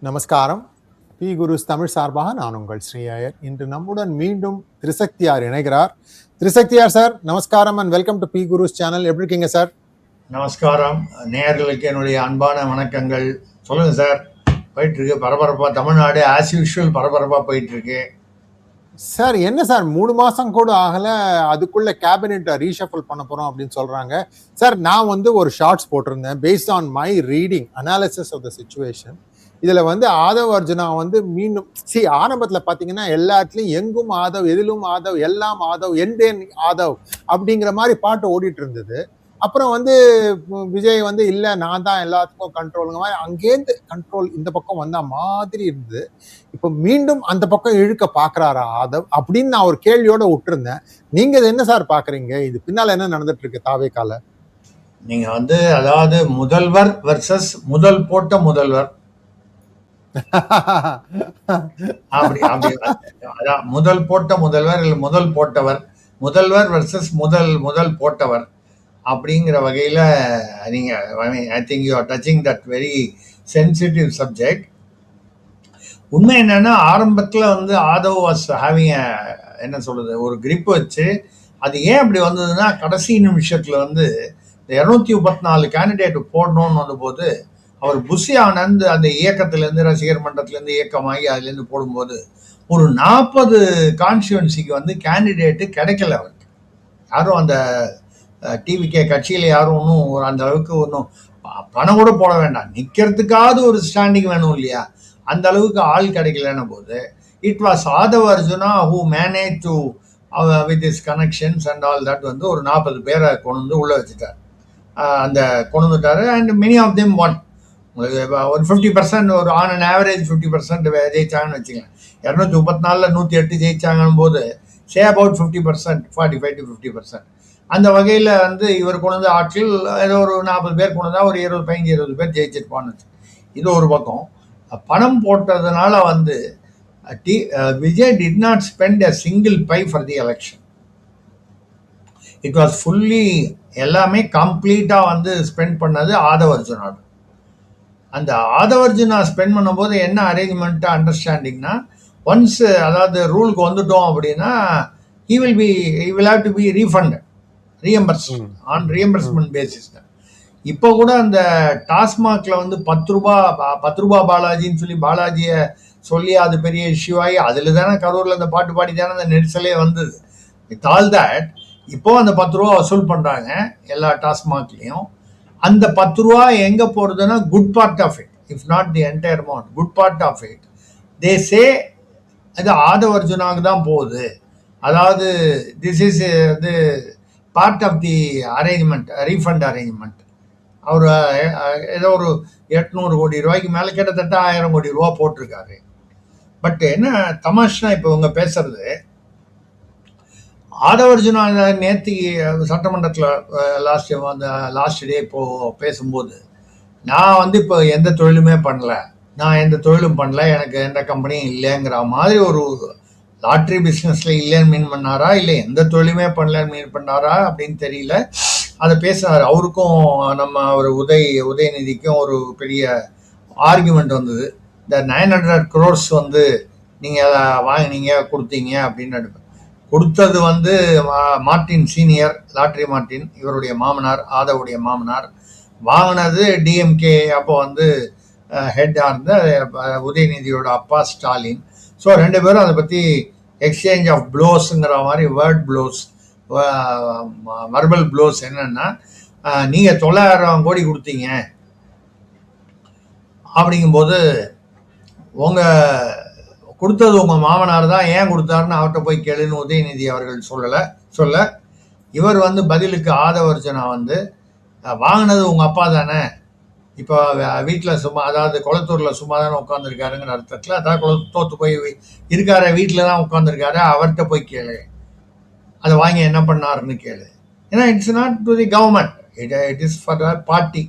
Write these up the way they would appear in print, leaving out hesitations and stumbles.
நமஸ்காரம். பி குருஸ் தமிழ் சார்பாக நான் உங்கள் ஸ்ரீ ஐயர். இன்று நம்முடன் மீண்டும் திரிசக்தியார் இணைகிறார். திரிசக்தியார் சார், நமஸ்காரம் and welcome to P Gurus channel. எப்படி இருக்கீங்க சார்? நமஸ்காரம். நேயர்களுக்கு என்னுடைய அன்பான வணக்கங்கள். சொல்லுங்க சார். போயிட்டு இருக்கு பரபரப்பா. தமிழ்நாடு ஆஸ் யூஷுவல் பரபரப்பா போயிட்டு இருக்கு சார். என்ன சார் 3 மாசம் கூட ஆகல, அதுக்குள்ள கேபினெட் ரீஷஃபில் பண்ண போறோம் அப்படின்னு சொல்றாங்க. சார், நான் ஒரு ஷார்ட்ஸ் போட்டிருந்தேன் based on my reading analysis of the situation. இதுல ஆதவ் அர்ஜுனா மீண்டும் ஆரம்பத்துல பாத்தீங்கன்னா எல்லாத்துலயும் எங்கும் ஆதவ், எதிலும் ஆதவ், எல்லாம் ஆதவ், என்டேன் ஆதவ் அப்படிங்கிற மாதிரி பாட்டு ஓடிட்டு இருந்தது. அப்புறம் விஜய் இல்ல நான் தான் எல்லாத்துக்கும் கண்ட்ரோலுங்க மாதிரி அங்கேருந்து கண்ட்ரோல் இந்த பக்கம் வந்தா மாதிரி இருந்தது. இப்ப மீண்டும் அந்த பக்கம் இழுக்க பாக்குறாரா ஆதவ் அப்படின்னு நான் ஒரு கேள்வியோட விட்டுருந்தேன். நீங்க இது என்ன சார் பாக்குறீங்க? இது பின்னால என்ன நடந்துட்டு இருக்கு தாவேக்கால? நீங்க அதாவது முதல்வர் வெர்சஸ் முதல் போட்ட முதல்வர் அப்படி அப்படி அதான் முதல் போட்ட முதல்வர் இல்ல முதல் போட்டவர், முதல்வர் வெர்சஸ் முதல் போட்டவர் அப்படிங்கிற வகையில நீங்க I think you are touching that very sensitive subject. உண்மை என்னன்னா, ஆரம்பத்துல ஆதவ் வாஸ் ஹேவிங் என்ன சொல்றது ஒரு கிரிப் வச்சு. அது ஏன் அப்படி வந்ததுன்னா, கடைசி நிமிஷத்துல இந்த 234 கேண்டிடேட் போடணும்னு வந்தபோது அவர் புஷி ஆனந்த் அந்த இயக்கத்திலேருந்து, ரசிகர் மன்றத்திலேருந்து இயக்கமாகி அதுலேருந்து போடும்போது ஒரு 40 கான்ஸ்டியூன்சிக்கு கேண்டிடேட்டு கிடைக்கல அவருக்கு. யாரும் அந்த டிவிகே கட்சியில் யாரும் ஒன்றும் அந்த அளவுக்கு ஒன்றும் பணம் கூட போட வேண்டாம், நிற்கிறதுக்காவது ஒரு ஸ்டாண்டிங் வேணும் இல்லையா, அந்த அளவுக்கு ஆள் கிடைக்கலன்னு போது it was Aadhav Arjuna who manage to with his connections and all that ஒரு 40 பேரை கொண்டு உள்ள வச்சுட்டார். அந்த கொண்டு வந்துட்டாரு. And many of them one ஒரு 50%, ஒரு ஆன் அண்ட் ஆவரேஜ் 50% ஜெயிச்சாங்கன்னு வச்சுக்கலாம். 234ல் 108 ஜெயிச்சாங்கன்னு போது சே அபவுட் 50%, 45 to 50%. அந்த வகையில் இவர் கொண்டு ஆட்சியில் ஏதோ ஒரு 40 பேர் கொண்டு ஒரு 15-20 பேர் ஜெயிச்சிருப்பான்னு. இது ஒரு பக்கம். பணம் போட்டதுனால Vijay did not spend a single pie for the election. It was fully எல்லாமே கம்ப்ளீட்டாக ஸ்பெண்ட் பண்ணது ஆதவ் அர்ஜுனா. அந்த ஆதவ் அர்ஜுனா ஸ்பெண்ட் பண்ணும்போது என்ன அரேஞ்ச்மெண்ட் அண்டர்ஸ்டாண்டிங்னா, ஒன்ஸ் அதாவது ரூலுக்கு வந்துட்டோம் அப்படின்னா he will have to be refunded, on reimbursement basis. இப்போ கூட அந்த டாஸ்மாக்ல 10 ரூபா பாலாஜின்னு சொல்லி பாலாஜியை சொல்லி அது பெரிய இஷ்யூ ஆகி அதில் தானே கரூரில் அந்த பாட்டு பாடி தானே அந்த நெரிசலே வந்தது. வித் ஆல் தட் இப்போ அந்த 10 ரூபா வசூல் பண்ணுறாங்க எல்லா டாஸ்மாக்லேயும். அந்த 10 ரூபா எங்கே போகிறதுனா, good part of it, if not the entire amount, good part of it they say அது ஆதவ் அர்ஜுனாவுக்கு தான் போகுது. அதாவது this is part of the arrangement, refund arrangement. அவர் ஏதோ ஒரு 800 கோடி ரூபாய்க்கு மேலே கிட்டத்தட்ட 1000 கோடி ரூபா போட்டிருக்காரு. பட் என்ன தமாஷ்னா, இப்போ இவங்க பேசுறது ஆதவ் அர்ஜுனா நேற்றுக்கு சட்டமன்றத்தில் லாஸ்ட் டே இப்போ பேசும்போது, நான் இப்போ எந்த தொழிலுமே பண்ணல, நான் எந்த தொழிலும் பண்ணல, எனக்கு எந்த கம்பெனியும் இல்லைங்கிற மாதிரி ஒரு லாட்ரி பிஸ்னஸில் இல்லைன்னு மீன் பண்ணாரா, இல்லை எந்த தொழிலுமே பண்ணலன்னு மீன் பண்ணாரா அப்படின்னு தெரியல. அதை பேசினார். அவருக்கும் நம்ம ஒரு உதயநிதிக்கும் ஒரு பெரிய ஆர்குமெண்ட் வந்தது. இந்த 900 crores நீங்கள் வாங்கினீங்க கொடுத்தீங்க அப்படின்னு. கொடுத்தது மார்டின் சீனியர், லாட்ரி மார்டின், இவருடைய மாமனார், ஆதவுடைய மாமனார். வாங்கினது டிஎம்கே அப்போ ஹெட்டாக இருந்த உதயநிதியோட அப்பா ஸ்டாலின். ஸோ 2 பேரும் அதை பற்றி எக்ஸ்சேஞ்ச் ஆஃப் ப்ளோஸுங்கிற மாதிரி வேர்ட் ப்ளோஸ், வர்பல் ப்ளோஸ். என்னன்னா, நீங்கள் 900 கோடி கொடுத்தீங்க அப்படிங்கும்போது கொடுத்தது உங்கள் மாமனார் தான், ஏன் கொடுத்தாருன்னு அவர்கிட்ட போய் கேளுன்னு உதயநிதி அவர்கள் சொல்ல இவர் பதிலுக்கு ஆதவ் அர்ஜுனா வாங்கினது உங்கள் அப்பா தானே, இப்போ வீட்டில் சும்மா, அதாவது குளத்தூரில் சும்மா தானே உட்காந்துருக்காருங்கிற அர்த்தத்தில், அதாவது தோற்று போய் இருக்காரு, வீட்டில் தான் உட்காந்துருக்காரு, அவர்கிட்ட போய் கேளு அதை வாங்கி என்ன பண்ணாருன்னு கேளு. ஏன்னா it's not to the government, it is for the party.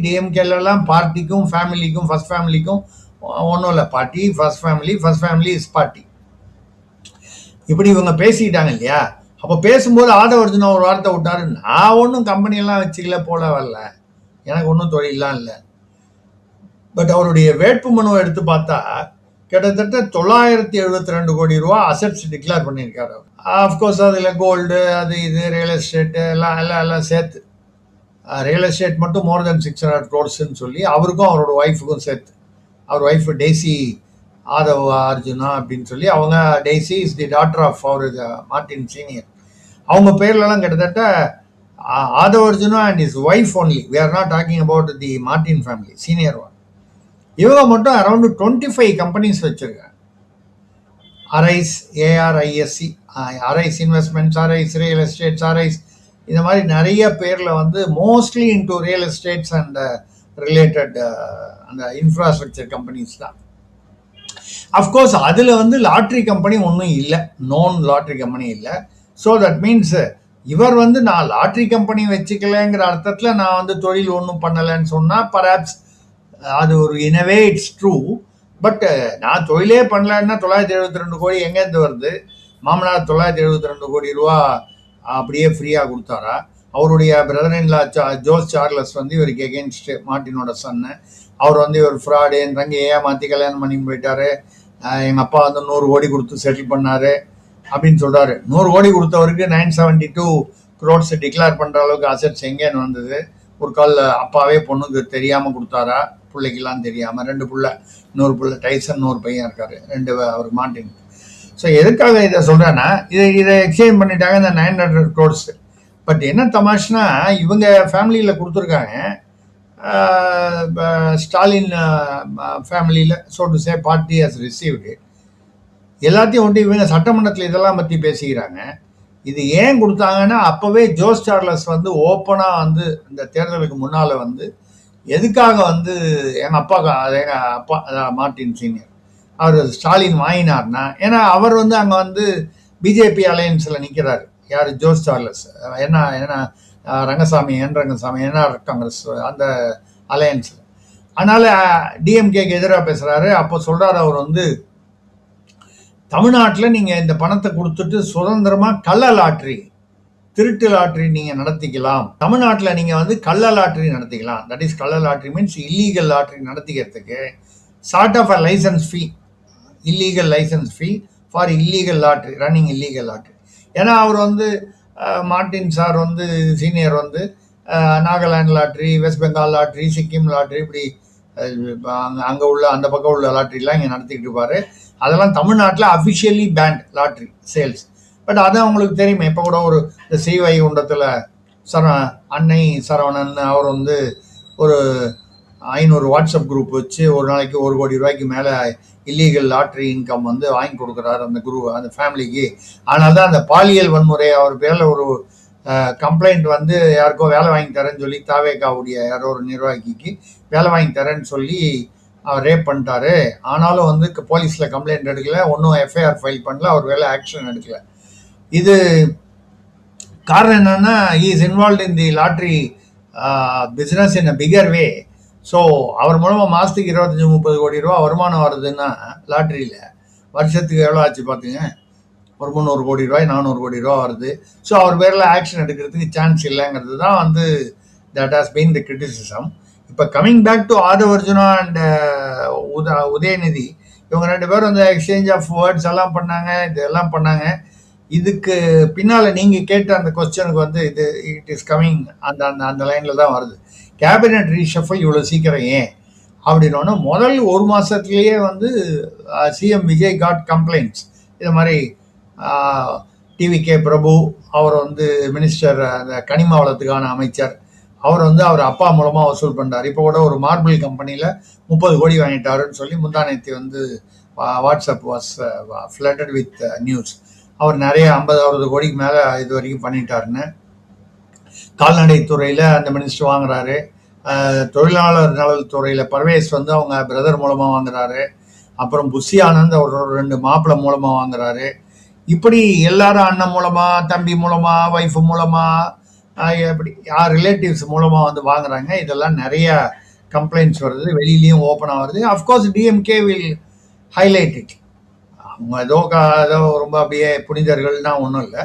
டிஎம்கேலாம் பார்ட்டிக்கும் ஃபேமிலிக்கும், ஃபர்ஸ்ட் ஃபேமிலிக்கும் ஒன்றும் இல்லை. Party, first family is party. இப்படி இவங்க பேசிக்கிட்டாங்க இல்லையா. அப்போ பேசும்போது ஆதவ் அர்ஜுனா ஒரு வார்த்தை விட்டாரு, நான் ஒன்றும் கம்பெனியெல்லாம் வச்சுக்கல, போல வரல, எனக்கு ஒன்றும் தொழிலெலாம் இல்லை. பட் அவருடைய வேட்புமனுவை எடுத்து பார்த்தா கிட்டத்தட்ட 972 கோடி ரூபா அசெட்ஸ் டிக்ளேர் பண்ணியிருக்காரு. ஆஃப்கோர்ஸ் அதில் கோல்டு, அது இது, ரியல் எஸ்டேட்டு எல்லாம் எல்லாம் எல்லாம் சேர்த்து, ரியல் எஸ்டேட் மட்டும் மோர் தென் 600 crores சொல்லி அவருக்கும் அவரோட ஒய்ஃபுக்கும் சேர்த்து, அவர் ஒய்ஃப் டெய்சி ஆதவ் அர்ஜுனா அப்படின்னு சொல்லி, அவங்க Daisy is the daughter of அவர் மார்டின் சீனியர். அவங்க பேர்லலாம் கிட்டத்தட்ட Aadhav Arjuna and his wife only, we are not talking about the Martin family senior one. இவங்க மட்டும் அரௌண்ட் 25 கம்பெனிஸ் வச்சிருக்காங்க. Arise, ARISC, Arise Investments, Arise Real Estates, Arise, இந்த மாதிரி நிறைய பேரில் வந்து mostly into real estates and related அந்த இன்ஃப்ராஸ்ட்ரக்சர் கம்பெனிஸ் தான். அஃப்கோர்ஸ் அதில் வந்து லாட்ரி கம்பெனி ஒன்றும் இல்லை, நோன் லாட்ரி கம்பெனி இல்லை. ஸோ தட் மீன்ஸ் இவர் வந்து நான் லாட்ரி கம்பெனி வச்சுக்கலைங்கிற அர்த்தத்தில் நான் வந்து தொழில் ஒன்றும் பண்ணலைன்னு சொன்னால் பராப்ஸ் அது ஒரு இனவே இட்ஸ் ட்ரூ. பட் நான் தொழிலே பண்ணலன்னா 972 கோடி எங்கேருந்து வருது? மாமனார் 972 கோடி ரூபா அப்படியே ஃப்ரீயாக கொடுத்தாரா? அவருடைய பிரதர்-இன்-லா ஜோஸ் சார்லஸ் வந்து இவருக்கு எகென்ஸ்ட் மார்ட்டினோட சன்னு. அவர் வந்து இவர் ஃப்ராடு, என் தங்கி ஏமாற்றி கல்யாணம் பண்ணி போயிட்டாரு, எங்கள் அப்பா வந்து 100 கோடி கொடுத்து செட்டில் பண்ணாரு அப்படின்னு சொல்கிறாரு. 100 கோடி கொடுத்தவருக்கு 972 crores டிக்ளேர் பண்ணுற அளவுக்கு அசெட்ஸ் எங்கேன்னு வந்தது? ஒரு கால் அப்பாவே பொண்ணுக்கு தெரியாமல் கொடுத்தாரா? பிள்ளைக்கெல்லாம் தெரியாமல். 2 பிள்ளை, இன்னொரு பிள்ளை டைசன், ஒரு பையன் இருக்காரு, 2 அவர் மார்ட்டின். ஸோ எதுக்காக இதை சொல்கிறேன்னா, இதை எக்ஸ்சேஞ்ச் பண்ணிட்டாங்க இந்த 900 crores. பட் என்ன தமாஷ்னா, இவங்க ஃபேமிலியில் கொடுத்துருக்காங்க, ஸ்டாலின் ஃபேமிலியில் so to say party has received. எல்லாத்தையும் ஒட்டி இவங்க சட்டமன்றத்தில் இதெல்லாம் பற்றி பேசிக்கிறாங்க. இது ஏன் கொடுத்தாங்கன்னா, அப்போவே ஜோஸ் சார்லஸ் வந்து ஓப்பனாக வந்து இந்த தேர்தலுக்கு முன்னால் வந்து எதுக்காக வந்து எங்கள் அப்பா மார்ட்டின் சீனியர் அவர் ஸ்டாலின் வாங்கினார்னா, ஏன்னா அவர் வந்து அங்கே வந்து பிஜேபி அலையன்ஸில் நிற்கிறாரு. யார்? Jose Charles. ஏன்னா ரங்கசாமி, என்ஆர் காங்கிரஸ் அந்த அலையன்ஸில். அதனால் டிஎம்கேக்கு எதிராக பேசுகிறாரு. அப்போ சொல்கிறார் அவர் வந்து, தமிழ்நாட்டில் நீங்கள் இந்த பணத்தை கொடுத்துட்டு சுதந்திரமாக கள்ள லாட்ரி, திருட்டு லாட்ரி நீங்கள் நடத்திக்கலாம். தமிழ்நாட்டில் நீங்கள் வந்து கள்ள லாட்ரி நடத்திக்கலாம். தட் இஸ் கள்ள லாட்ரி மீன்ஸ் இல்லீகல் லாட்ரி நடத்திக்கிறதுக்கு sort of a licence fee, illegal licence fee for illegal lottery, running illegal lottery. ஏன்னா அவர் வந்து மார்ட்டின் சார் வந்து சீனியர் வந்து Nagaland lottery, West Bengal lottery, Sikkim lottery, இப்படி அங்கே உள்ள அந்த பக்கம் உள்ள லாட்ரிலாம் இங்கே நடத்திக்கிட்டு இருப்பார். அதெல்லாம் தமிழ்நாட்டில் officially banned lottery sales. But அது அவங்களுக்கு தெரியுமே. இப்போ கூட ஒரு இந்த ஸ்ரீவை குண்டத்தில் அன்னை சரவணன் அவர் வந்து ஒரு 500 வாட்ஸ்அப் குரூப் வச்சு ஒரு நாளைக்கு 1 கோடி ரூபாய்க்கு மேலே இல்லீகல் லாட்ரி இன்கம் வந்து வாங்கி கொடுக்குறாரு அந்த அந்த ஃபேமிலிக்கு. ஆனால் தான் அந்த பாலியல் வன்முறை அவர் பேரில் ஒரு கம்ப்ளைண்ட் வந்து யாருக்கோ வேலை வாங்கி தரேன்னு சொல்லி, தாவேகாவுடைய யாரோ ஒரு நிர்வாகிக்கு வேலை வாங்கி தரேன்னு சொல்லி அவர் ரேப் பண்ணிட்டாரு. ஆனாலும் வந்து போலீஸில் கம்ப்ளைண்ட் எடுக்கல, ஒன்றும் எஃப்ஐஆர் ஃபைல் பண்ணல, அவர் வேலை ஆக்ஷன் எடுக்கல. இது காரணம் என்னன்னா, he is involve in the lottery business in a bigger way. So அவர் மூலமாக மாதத்துக்கு 25-30 கோடி ரூபா வருமானம் வருதுன்னா லாட்ரியில் வருஷத்துக்கு எவ்வளோ ஆச்சு பார்த்துங்க? ஒரு 300 கோடி ரூபாய் 400 கோடி ரூபா வருது. ஸோ அவர் பேரில் ஆக்ஷன் எடுக்கிறதுக்கு சான்ஸ் இல்லைங்கிறது தான் வந்து that has been the criticism. இப்போ coming back to Aadhav Arjuna and Udhayanidhi, இவங்க 2 பேரும் இந்த எக்ஸ்சேஞ்ச் ஆஃப் வேர்ட்ஸ் எல்லாம் பண்ணாங்க, இதெல்லாம் பண்ணாங்க. இதுக்கு பின்னால் நீங்கள் கேட்ட அந்த கொஸ்டனுக்கு வந்து இட் இஸ் கம்மிங் அந்த லைனில் தான் வருது. கேபினட் ரீஷஃபிள் இவ்வளோ சீக்கிரம் ஏன் அப்படின்னோன்னா, முதல் 1 மாதத்துலேயே வந்து சிஎம் விஜய் காட் கம்ப்ளைண்ட்ஸ். இது மாதிரி டிவிகே பிரபு அவர் வந்து மினிஸ்டர், அந்த கனிம வளத்துக்கான அமைச்சர், அவர் வந்து அவர் அப்பா மூலமாக வசூல் பண்ணுறார். இப்போ கூட ஒரு மார்பிள் கம்பெனியில் 30 கோடி வாங்கிட்டாருன்னு சொல்லி முந்தானேத்தி வந்து WhatsApp was flooded with news. அவர் நிறைய 50-60 கோடிக்கு மேலே இது வரைக்கும் பண்ணிட்டாருன்னு. கால்நடைத்துறையில் அந்த மினிஸ்டர் வாங்குறாரு. தொழிலாளர் நலத்துறையில் பர்வேஸ் வந்து அவங்க பிரதர் மூலமாக வாங்குறாரு. அப்புறம் புஷி ஆனந்த் அவர் 2 மாப்பிள்ளை மூலமாக வாங்குறாரு. இப்படி எல்லாரும் அண்ணன் மூலமாக, தம்பி மூலமாக, ஒய்ஃபு மூலமாக, இப்படி யார் ரிலேட்டிவ்ஸ் மூலமாக வந்து வாங்குறாங்க. இதெல்லாம் நிறைய கம்ப்ளைண்ட்ஸ் வருது, வெளியிலையும் ஓப்பனாக வருது. Of course DMK will highlight it. அவங்க ஏதோ ரொம்ப அப்படியே புனிதர்கள்னா ஒன்றும் இல்லை.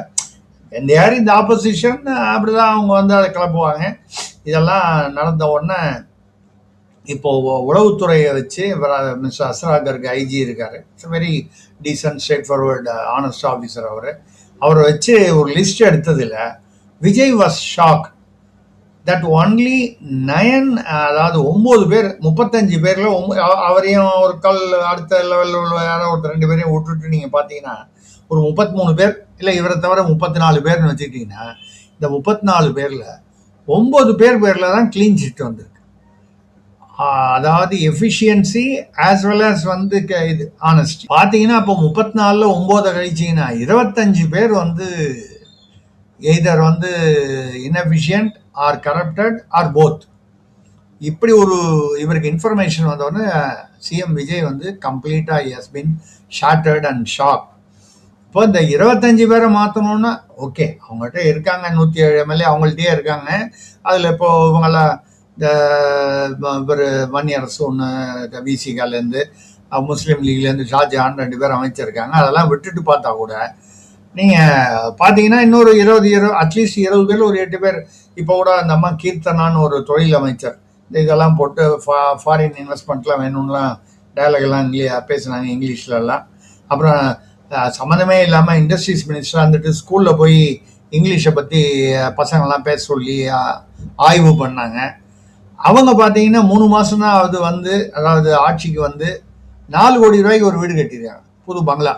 எந்த யார் இந்த ஆப்போசிஷன் அப்படிதான் அவங்க வந்து அதை கிளப்புவாங்க. இதெல்லாம் நடந்த உடனே இப்போ உளவுத்துறையை வச்சு மிஸ்டர் அஸ்ராகருக்கு ஐஜி இருக்காரு. It's very decent straightforward honest officer. அவரை வச்சு ஒரு லிஸ்ட் எடுத்ததில் Vijay was shock that only 9, அதாவது 9 பேர் 35 பேரில் அவரையும் ஒரு கல் அடுத்த லெவலில் யாரோ ஒரு 2 பேரையும் விட்டுட்டு நீங்கள் பார்த்தீங்கன்னா ஒரு 33 பேர், இல்லை இவரை தவிர 34 பேர்னு வச்சுக்கிட்டிங்கன்னா இந்த 34 பேரில் 9 பேரில் தான் க்ளீன் சிட் வந்திருக்கு. அதாவது எஃபிஷியன்சி ஆஸ் வெல் ஆஸ் வந்து இது ஆனஸ்டி பார்த்தீங்கன்னா அப்போ 34ல் 9 கழிச்சிங்கன்னா 25 பேர் வந்து எய்தர் வந்து inefficient or corrupted or both. இப்படி ஒரு இவருக்கு இன்ஃபர்மேஷன் வந்தோடனே சிஎம் விஜய் வந்து கம்ப்ளீட்டாக has been shattered and shock. இப்போ இந்த 25 பேரை மாற்றணும்னா ஓகே, அவங்ககிட்ட இருக்காங்க 107 எம்எல்ஏ, அவங்கள்ட்டயே இருக்காங்க. அதில் இப்போ இவங்கெல்லாம் இந்த இவர் வன்னியரசு ஒன்று விசிகாலேருந்து முஸ்லீம் லீக்லேருந்து ஷாஜஹான் 2 பேர் அமைச்சிருக்காங்க. அதெல்லாம் விட்டுட்டு பார்த்தா கூட நீங்கள் பார்த்தீங்கன்னா இன்னொரு 20 அட்லீஸ்ட் 20 பேர் ஒரு 8 பேர். இப்போ கூட அந்த அம்மா கீர்த்தனான்னு ஒரு தொழில் அமைச்சர் இதெல்லாம் போட்டு ஃபாரின் இன்வெஸ்ட்மெண்ட்லாம் வேணும்லாம் டயலாக்லாம் பேசுனாங்க இங்கிலீஷ்லலாம். அப்புறம் சம்மந்தமே இல்லாமல் இண்டஸ்ட்ரீஸ் மினிஸ்டராக இருந்துட்டு ஸ்கூலில் போய் இங்கிலீஷை பற்றி பசங்கள்லாம் பேச சொல்லி ஆய்வு பண்ணாங்க. அவங்க பார்த்தீங்கன்னா 3 மாதம் தான் அது வந்து, அதாவது ஆட்சிக்கு வந்து 4 கோடி ரூபாய்க்கு ஒரு வீடு கட்டியிருக்காங்க, புது பங்களா.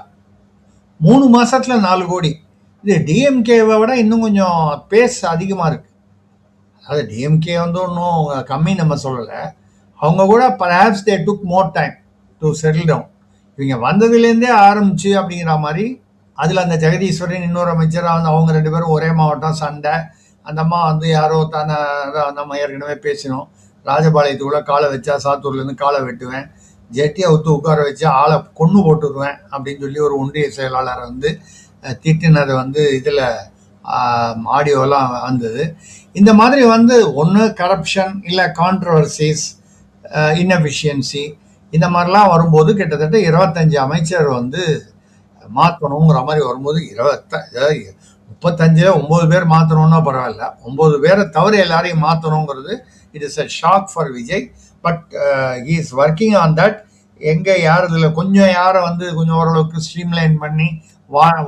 3 மாதத்தில் 4 கோடி. இது டிஎம்கேவை விட இன்னும் கொஞ்சம் பேஸ் அதிகமாக இருக்குது. அதாவது டிஎம்கே வந்து ஒன்றும் கம்மி நம்ம சொல்லலை. அவங்க கூட perhaps they took more time to settle down. இவங்க வந்ததுலேருந்தே ஆரம்பிச்சு அப்படிங்கிற மாதிரி. அதில் அந்த ஜெகதீஸ்வரன் இன்னொரு அமைச்சராக வந்து அவங்க 2 பேரும் ஒரே மாவட்டம், சண்டை. அந்த அம்மா வந்து யாரோ தானே நம்ம ஏற்கனவே பேசினோம், ராஜபாளையத்துக்குள்ள காலை வச்சா சாத்தூர்லேருந்து காலை வெட்டுவேன், ஜெட்டியை ஊற்று உட்கார வச்சு ஆளை கொன்று போட்டுருவேன் அப்படின்னு சொல்லி ஒரு ஒன்றிய செயலாளரை வந்து திட்டினதை வந்து இதில் ஆடியோலாம் வந்தது. இந்த மாதிரி வந்து ஒன்று கரப்ஷன், இல்லை கான்ட்ரவர்சிஸ், இன்எஃபிஷியன்சி, இந்த மாதிரிலாம் வரும்போது கிட்டத்தட்ட 25 அமைச்சர் வந்து மாற்றணுங்கிற மாதிரி வரும்போது 35 9 பேர் மாற்றணும்னா பரவாயில்ல, 9 பேரை தவிர எல்லாரையும் மாற்றணுங்கிறது it is a shock for Vijay. But he is working on that. எங்கே யார் இதில் கொஞ்சம் யாரை வந்து கொஞ்சம் ஓரளவுக்கு ஸ்ட்ரீம்லைன் பண்ணி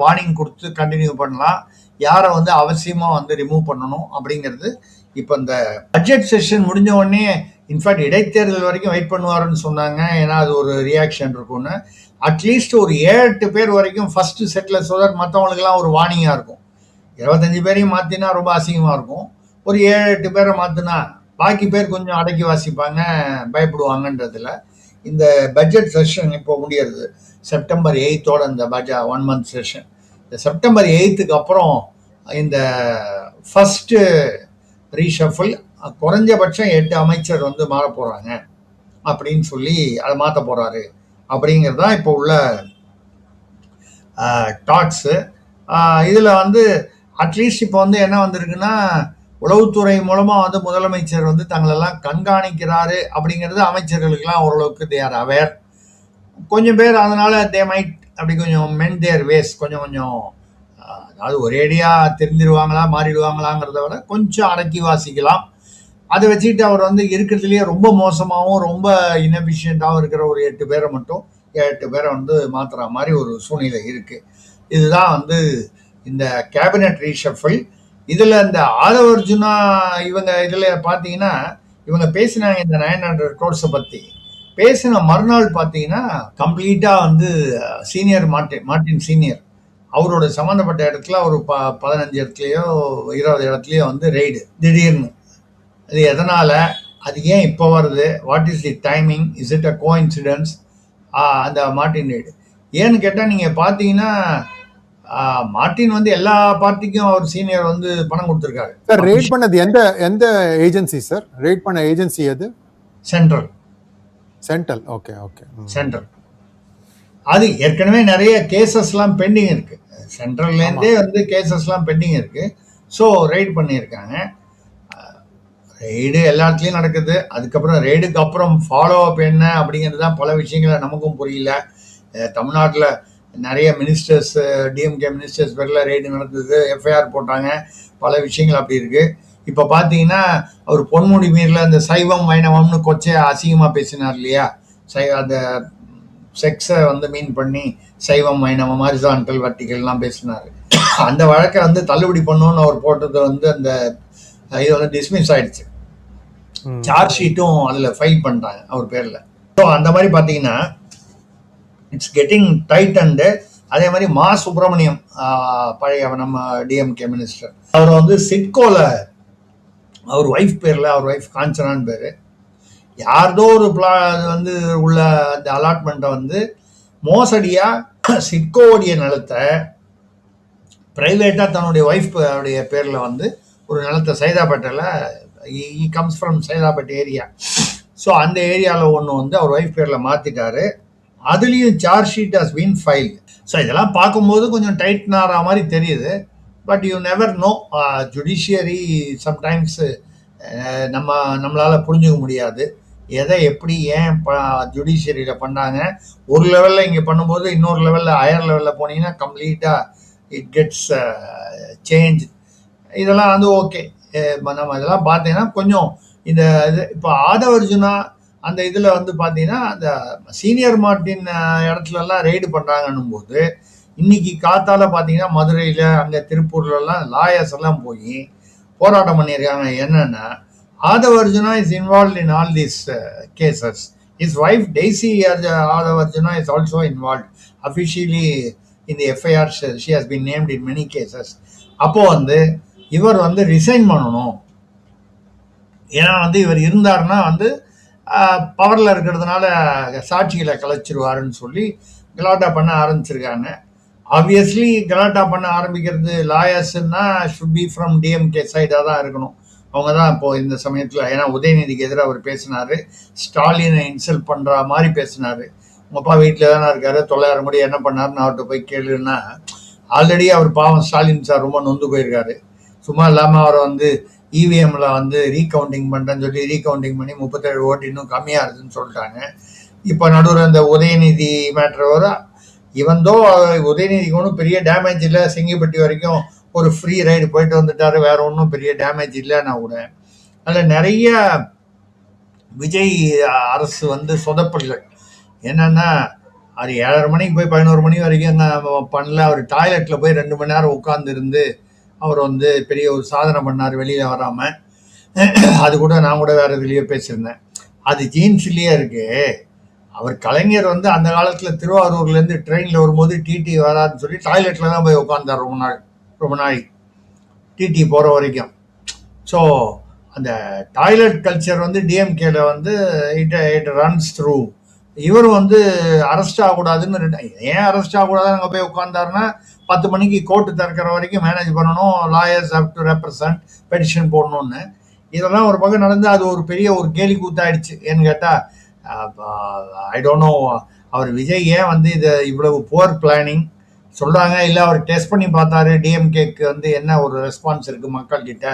வார்னிங் கொடுத்து கண்டினியூ பண்ணலாம், யாரை வந்து அவசியமாக வந்து ரிமூவ் பண்ணணும் அப்படிங்கிறது. இப்போ இந்த பட்ஜெட் செஷன் முடிஞ்ச உடனே இன்ஃபேக்ட் இடைத்தேர்தல் வரைக்கும் வெயிட் பண்ணுவாருன்னு சொன்னாங்க, ஏன்னா அது ஒரு ரியாக்ஷன் இருக்கும்னு. அட்லீஸ்ட் ஒரு 7-8 பேர் வரைக்கும் ஃபர்ஸ்ட் செட்டில் சொல்ற மற்றவங்களுக்குலாம் ஒரு வார்னிங்காக இருக்கும். 25 பேரையும் மாற்றினா ரொம்ப அசிங்கமாக இருக்கும். ஒரு 7-8 பேரை மாற்றினா பாக்கி பேர் கொஞ்சம் அடக்கி வாசிப்பாங்க, பயப்படுவாங்கன்றதுல இந்த பட்ஜெட் செஷன் இப்போ முடியறது செப்டம்பர் 8 இந்த பட்ஜெட் 1 month செஷன். இந்த செப்டம்பர் 8 அப்புறம் இந்த ஃபர்ஸ்ட் ரீஷஃபில் குறைஞ்சபட்சம் 8 அமைச்சர் வந்து மாற போகிறாங்க அப்படின்னு சொல்லி அதை மாற்ற போகிறாரு அப்படிங்கிறது தான் இப்போ உள்ள டாக்ஸு. இதில் வந்து அட்லீஸ்ட் இப்போ வந்து என்ன வந்திருக்குன்னா, உளவுத்துறை மூலமாக வந்து முதலமைச்சர் வந்து தங்களெல்லாம் கண்காணிக்கிறாரு அப்படிங்கிறது அமைச்சர்களுக்கெல்லாம் ஓரளவுக்கு தே ஆர் அவேர். கொஞ்சம் பேர் அதனால் தே மைட் அப்படி கொஞ்சம் மென் தேர் வேஸ் கொஞ்சம் அதாவது ஒரேடியாக தெரிஞ்சிருவாங்களா மாறிடுவாங்களாங்கிறத விட கொஞ்சம் அடக்கி வாசிக்கலாம். அதை வச்சுக்கிட்டு அவர் வந்து இருக்கிறதுலேயே ரொம்ப மோசமாகவும் ரொம்ப இன்எஃபிஷியண்ட்டாகவும் இருக்கிற ஒரு 8 பேரை மட்டும் 8 பேரை வந்து மாற்றுற மாதிரி ஒரு சூழ்நிலை இருக்குது. இதுதான் வந்து இந்த கேபினட் ரீஷஃபில். இதில் இந்த ஆதவர்ஜுனா இவங்க இதில் பார்த்தீங்கன்னா இவங்க பேசினாங்க இந்த 900 crores பற்றி. பேசின மறுநாள் பார்த்தீங்கன்னா கம்ப்ளீட்டாக வந்து சீனியர் மார்ட்டின் சீனியர் அவரோட சம்மந்தப்பட்ட இடத்துல ஒரு 15 இடத்துலையோ 20 இடத்துலையோ வந்து ரெய்டு திடீர்னு. அது எதனால், அது ஏன் இப்போ வருது, what is the timing, is it a coincidence, அந்த மார்ட்டின் ரெய்டு ஏன்னு கேட்டால் நீங்கள் பார்த்தீங்கன்னா மார்ட்டின் வந்து எல்லா பார்ட்டிக்கும் அவர் சீனியர் வந்து பணம் கொடுத்துருக்காரு. சார் ரேட் பண்ணது எந்த ஏஜென்சி சார்? ரேட் பண்ண ஏஜென்சி எது? சென்ட்ரல். Okay central. அது ஏற்கனவே நிறைய கேசஸ்லாம் பெண்டிங் இருக்கு, சென்ட்ரல்லேருந்தே வந்து கேசஸ்லாம் பெண்டிங் இருக்கு. ஸோ ரெய்டு பண்ணியிருக்காங்க. ரெய்டு எல்லா இடத்துலையும் நடக்குது. அதுக்கப்புறம் ரெய்டுக்கு அப்புறம் ஃபாலோ அப் என்ன அப்படிங்கிறது தான் பல விஷயங்களை நமக்கும் புரியல. தமிழ்நாட்டில் நிறைய மினிஸ்டர்ஸ், டிஎம்கே மினிஸ்டர்ஸ் பேரில் ரெய்டு நடந்தது, எஃப்ஐஆர் போட்டாங்க, பல விஷயங்கள் அப்படி இருக்குது. இப்போ பார்த்தீங்கன்னா அவர் பொன்முடி மீறில் அந்த சைவம் வைணவம்னு கொச்சையா அசிங்கமாக பேசினார் இல்லையா? அந்த செக்ஸை வந்து மீன் பண்ணி சைவம் வைணவம் ஹாரிசான்டல் வர்டிகல்லாம் பேசினார். அந்த வழக்கை வந்து தள்ளுபடி பண்ணணும்னு அவர் போட்டது வந்து அந்த இது வந்து டிஸ்மிஸ் ஆயிடுச்சு. சார்ஜ் ஷீட்டும் அதில் ஃபைல் பண்ணிட்டாங்க அவர் பேரில். ஸோ அந்த மாதிரி பார்த்தீங்கன்னா இட்ஸ் கெட்டிங் டைட். அண்டு அதே மாதிரி மா சுப்பிரமணியம், பழைய நம்ம டிஎம்கே மினிஸ்டர், அவர் வந்து சிட்கோல அவர் ஒய்ஃப் பேரில், அவர் ஒய்ஃப் காஞ்சனான்னு பேர், யார்தோ ஒரு வந்து உள்ள அந்த அலாட்மெண்ட்டை வந்து மோசடியாக சிட்கோவுடைய நிலத்தை ப்ரைவேட்டாக தன்னுடைய ஒய்ஃப் உடைய பேரில் வந்து ஒரு நிலத்தை சைதாப்பேட்டையில், he comes from Saidapet area. So அந்த ஏரியாவில் ஒன்று வந்து அவர் ஒய்ஃப் பேரில் மாற்றிட்டாரு. அதுலேயும் charge sheet has been filed. So இதெல்லாம் பார்க்கும்போது கொஞ்சம் டைட் ஆகிற மாதிரி தெரியுது. But you never know. Judiciary sometimes நம்மளால் புரிஞ்சுக்க முடியாது எதை எப்படி ஏன் ஜுடிஷியரியில் பண்ணாங்க. ஒரு லெவலில் இங்கே பண்ணும்போது இன்னொரு லெவலில் ஹையர் லெவலில் போனீங்கன்னா கம்ப்ளீட்டாக இட் கெட்ஸ் சேஞ்ச். இதெல்லாம் வந்து ஓகே. நம்ம இதெல்லாம் பார்த்தீங்கன்னா கொஞ்சம் இந்த இது இப்போ ஆதவர்ஜுனா அந்த இதில் வந்து பார்த்தீங்கன்னா அந்த சீனியர் மார்ட்டின் இடத்துலலாம் ரெய்டு பண்ணுறாங்கன்னும் போது இன்னைக்கு காத்தால பார்த்தீங்கன்னா மதுரையில் அங்கே திருப்பூர்லலாம் லாயர்ஸ் எல்லாம் போய் போராட்டம் பண்ணியிருக்காங்க. என்னன்னா Aadhav Arjuna is involve in all these cases. His wife Daisy Aadhav Arjuna is also involve officially in the FIR. She has been named in many cases. அப்போ வந்து இவர் வந்து ரிசைன் பண்ணணும். ஏன்னா வந்து இவர் இருந்தாருன்னா வந்து பவரில் இருக்கிறதுனால சாட்சிகளை கலைச்சிருவாருன்னு சொல்லி கலாட்டா பண்ண ஆரம்பிச்சிருக்காங்க. ஆப்வியஸ்லி கலாட்டா பண்ண ஆரம்பிக்கிறது லாயர்ஸ்ன்னா ஷுட் பி ஃப்ரம் டிஎம்கே சைடாக தான் இருக்கணும். அவங்க தான் இப்போது இந்த சமயத்தில், ஏன்னா உதயநிதிக்கு எதிராக அவர் பேசினார், ஸ்டாலினை இன்சல்ட் பண்ணுற மாதிரி பேசினார். உங்கள் அப்பா வீட்டில் தானே இருக்காரு, 900 கோடி என்ன பண்ணாருன்னு அவர்கிட்ட போய் கேளுன்னா, ஆல்ரெடி அவர் பாவம் ஸ்டாலின் சார் ரொம்ப நொந்து போயிருக்காரு. சும்மா இல்லாமல் அவரை வந்து இவிஎம்ல வந்து ரீகவுண்டிங் பண்ணுறேன்னு சொல்லி ரீகவுண்டிங் பண்ணி 37 ஓட்டு இன்னும் கம்மியாக இருக்குதுன்னு சொல்லிட்டாங்க. இப்போ நடுவில் அந்த உதயநிதி மேட்ரு வர, இவந்தோ உதயநிதிக்கு ஒன்றும் பெரிய டேமேஜ் இல்லை, செங்கிப்பட்டி வரைக்கும் ஒரு ஃப்ரீ ரைடு போயிட்டு வந்துட்டாரு, வேற ஒன்றும் பெரிய டேமேஜ் இல்லைன்னா கூட அதில் நிறைய விஜய் அரசு வந்து சொதப்பல்கள் என்னன்னா, அது 7:30 மணிக்கு போய் 11 மணி வரைக்கும் பண்ணல. அவர் டாய்லெட்டில் போய் 2 மணி நேரம் உட்கார்ந்து இருந்து அவர் வந்து பெரிய ஒரு சாதனை பண்ணார் வெளியில் வராமல். அது கூட நான் கூட வேறு இதுலேயே பேசியிருந்தேன். அது ஜீன்ஸ்லேயே இருக்கு. அவர் கலைஞர் வந்து அந்த காலத்தில் திருவாரூர்லேருந்து ட்ரெயினில் வரும்போது டிடி வராதுன்னு சொல்லி டாய்லெட்டில் தான் போய் உட்காந்தார் ரொம்ப நாள் டிடி போகிற வரைக்கும். ஸோ அந்த டாய்லெட் கல்ச்சர் வந்து டிஎம்கேல வந்து இட் ரன்ஸ் த்ரூ. இவர் வந்து அரெஸ்ட் ஆகக்கூடாதுன்னு, ஏன் அரெஸ்ட் ஆகக்கூடாதுன்னு அங்கே போய் உட்காந்தாருன்னா 10 மணிக்கு கோர்ட்டு திறக்கிற வரைக்கும் மேனேஜ் பண்ணணும், lawyers have to represent, petition போடணும்னு. இதெல்லாம் ஒரு பக்கம் நடந்து அது ஒரு பெரிய ஒரு கேலி கூத்தாயிடுச்சு. ஏன்னு கேட்டால் ஐ டோன்ட் நோ அவர் விஜய் ஏன் வந்து இதை இவ்வளவு புவர் பிளானிங் சொல்கிறாங்க. இல்லை அவர் டெஸ்ட் பண்ணி பார்த்தாரு டிஎம்கேக்கு வந்து என்ன ஒரு ரெஸ்பான்ஸ் இருக்குது மக்கள்கிட்ட,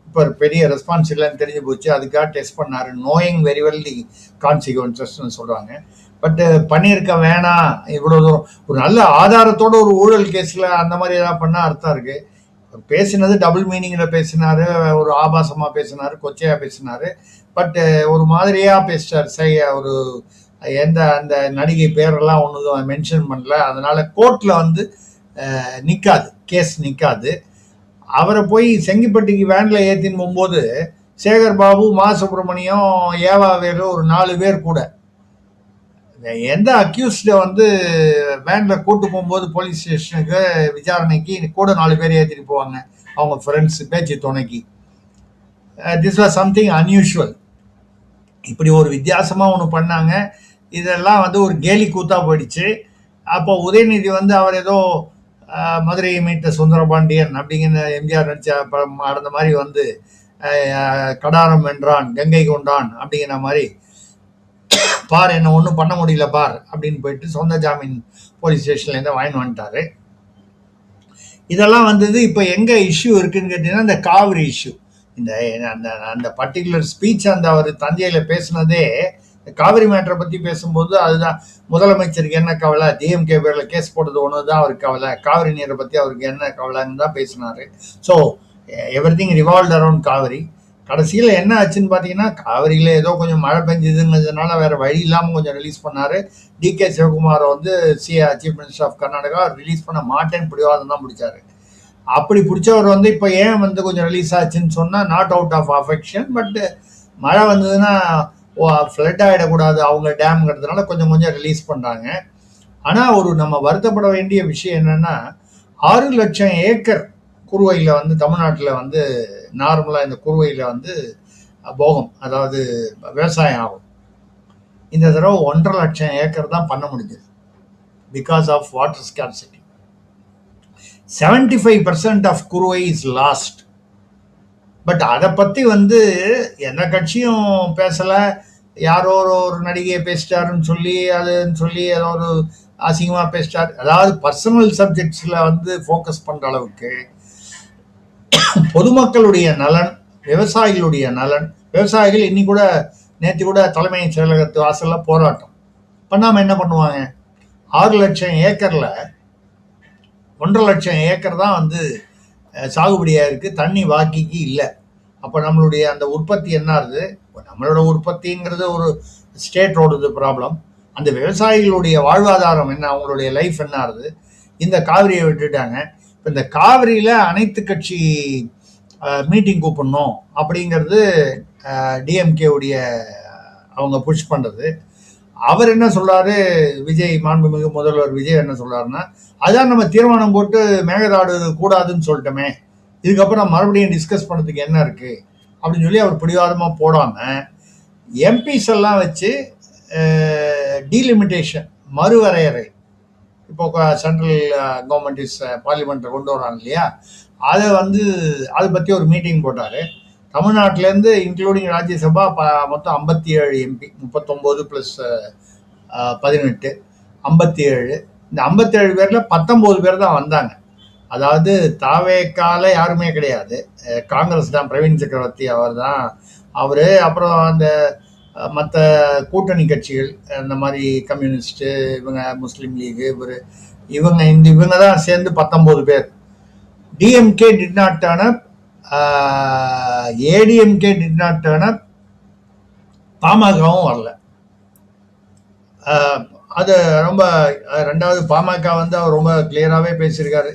இப்போ பெரிய ரெஸ்பான்ஸ் இல்லைன்னு தெரிஞ்சு போச்சு, அதுக்காக டெஸ்ட் பண்ணார், நோயிங் வெரி வெல் தி கான்சிக்வன்சஸ்ன்னு சொல்கிறாங்க. பட்டு பண்ணியிருக்க வேணாம், இவ்வளோ தூரம் ஒரு நல்ல ஆதாரத்தோட ஒரு ஊழல் கேஸில் அந்த மாதிரி ஏதாவது பண்ணால் அர்த்தம் இருக்குது. பேசினது டபுள் மீனிங்கில் பேசினார், ஒரு ஆபாசமாக பேசினார், கொச்சையாக பேசினார். பட்டு ஒரு மாதிரியாக பேசிட்டார். ஒரு அந்த நடிகை பேரெல்லாம் ஒன்றும் மென்ஷன் பண்ணல. அதனால் கோர்ட்டில் வந்து நிற்காது, கேஸ் நிற்காது. அவரை போய் செங்கிப்பட்டிக்கு வேனில் ஏற்றின்னு போகும்போது சேகர் பாபு, மா சுப்பிரமணியம், ஏவா வேலு ஒரு 4 பேர் கூட எந்த அக்யூஸ்டை வந்து வேனில் கூட்டு போகும்போது போலீஸ் ஸ்டேஷனுக்கு விசாரணைக்கு கூட 4 பேர் ஏற்றிட்டு போவாங்க, அவங்க ஃப்ரெண்ட்ஸ் பேச்சு துணைக்கு. This was something unusual. இப்படி ஒரு வித்தியாசமாக ஒன்று பண்ணாங்க. இதெல்லாம் வந்து ஒரு கேலி கூத்தா போயிடுச்சு. அப்போ உதயநிதி வந்து அவர் ஏதோ மதுரையை மீட்ட சுந்தரபாண்டியன் அப்படிங்கிற எம்ஜிஆர் நடிச்ச படம் நடந்த மாதிரி வந்து கடாரம் வென்றான் கங்கை கொண்டான் அப்படிங்கிற மாதிரி, பார் என்ன ஒன்றும் பண்ண முடியல பார் அப்படின்னு போயிட்டு சொந்த ஜாமீன் போலீஸ் ஸ்டேஷன்லேருந்து வாங்கிட்டு வந்துட்டாரு. இதெல்லாம் வந்தது. இப்போ எங்கே இஷ்யூ இருக்குன்னு கேட்டிங்கன்னா இந்த காவிரி இஷ்யூ. இந்த அந்த பர்டிகுலர் ஸ்பீச் அந்த அவர் தஞ்சையில் பேசுனதே காவிரி மேட்டரை பற்றி பேசும்போது அதுதான் முதலமைச்சருக்கு என்ன கவலை, டிஎம்கே பேரில் கேஸ் போட்டது ஒன்று தான் அவருக்கு கவலை, காவிரி நீரை பற்றி அவருக்கு என்ன கவலைன்னு தான் பேசினார். So everything revolved around Cauvery. கடைசியில் என்ன ஆச்சுன்னு பார்த்தீங்கன்னா, காவிரியில் ஏதோ கொஞ்சம் மழை பெஞ்சதுங்கிறதுனால வேற வழி இல்லாமல் கொஞ்சம் ரிலீஸ் பண்ணாரு. டிகே சிவகுமாரை வந்து chief minister of Karnataka release பண்ண மாட்டேன்னு பிடிவாதம் தான் பிடிச்சாரு. அப்படி பிடிச்சவர் வந்து இப்போ ஏன் வந்து கொஞ்சம் ரிலீஸ் ஆச்சுன்னு சொன்னால், not out of affection, but மழை வந்ததுன்னா ஃப்ளட் ஆகிடக்கூடாது அவங்க டேம்ங்கிறதுனால கொஞ்சம் கொஞ்சம் ரிலீஸ் பண்ணுறாங்க. ஆனால் ஒரு நம்ம வருத்தப்பட வேண்டிய விஷயம் என்னன்னா, 6 லட்சம் ஏக்கர் குறுவையில் வந்து தமிழ்நாட்டில் வந்து நார்மலாக இந்த குறுவையில் வந்து போகம், அதாவது விவசாயம் ஆகும். இந்த தடவை 1.5 லட்சம் ஏக்கர் தான் பண்ண முடிஞ்சது because of water scarcity. 75% of குறுவை இஸ் லாஸ்ட். பட் அதை பற்றி வந்து எந்த கட்சியும் பேசலை. யாரோ ஒரு நடிகையை பேசிட்டாருன்னு சொல்லி அதுன்னு சொல்லி ஏதோ ஒரு அசிங்கமாக பேசிட்டார். அதாவது பர்சனல் சப்ஜெக்ட்ஸில் வந்து ஃபோக்கஸ் பண்ணுற அளவுக்கு பொதுமக்களுடைய நலன், விவசாயிகளுடைய நலன். விவசாயிகள் இன்னி கூட நேற்று கூட தலைமை செயலகத்து வாசலில் போராட்டம் பண்ணாமல் என்ன பண்ணுவாங்க? 6 லட்சம் ஏக்கரில் 1.5 லட்சம் ஏக்கர் தான் வந்து சாகுபடியாக இருக்குது, தண்ணி வாக்கிக்கு இல்லை. அப்போ நம்மளுடைய அந்த உற்பத்தி என்ன ஆகுது? நம்மளோட உற்பத்திங்கிறது ஒரு ஸ்டேட்டோடது ப்ராப்ளம். அந்த விவசாயிகளுடைய வாழ்வாதாரம் என்ன, அவங்களுடைய லைஃப் என்ன ஆகுது? இந்த காவிரியை விட்டுட்டாங்க. இப்போ இந்த காவிரியில் அனைத்து கட்சி மீட்டிங் கூப்பிடணும் அப்படிங்கிறது டிஎம்கேவுடைய அவங்க புஷ் பண்ணுறது. அவர் என்ன சொல்கிறாரு, விஜய், மாண்புமிகு முதல்வர் விஜய் என்ன சொல்கிறாருன்னா, அதான் நம்ம தீர்மானம் போட்டு மேகதாடு கூடாதுன்னு சொல்லிட்டோமே, இதுக்கப்புறம் மறுபடியும் டிஸ்கஸ் பண்ணுறதுக்கு என்ன இருக்குது அப்படின்னு சொல்லி அவர் பிடிவாதமாக போடாமல் எம்பிஸ் எல்லாம் வச்சு டீலிமிட்டேஷன், மறுவரையறை, இப்போ சென்ட்ரல் கவர்மெண்ட் பார்லிமெண்ட்டில் கொண்டு வராங்க இல்லையா, அதை வந்து அதை பற்றி ஒரு மீட்டிங் போட்டார். தமிழ்நாட்டிலேருந்து இன்க்ளூடிங் ராஜ்யசபா மொத்தம் 57 எம்பி, 39 + 18 57. இந்த 57 பேரில் 19 பேர் தான் வந்தாங்க. அதாவது தாவேக்கால யாருமே கிடையாது, காங்கிரஸ் தான். பிரவீன் சக்கரவர்த்தி அவர் தான் அவர். அப்புறம் அந்த மற்ற கூட்டணி கட்சிகள், இந்த மாதிரி கம்யூனிஸ்ட்டு, இவங்க முஸ்லீம் லீகு, இவங்க தான் சேர்ந்து 19 பேர். DMK did not turn up, ADMK did not turn up, பாமகவும் வரல. அது ரொம்ப ரெண்டாவது பாமக வந்து அவர் ரொம்ப கிளியராகவே பேசியிருக்காரு.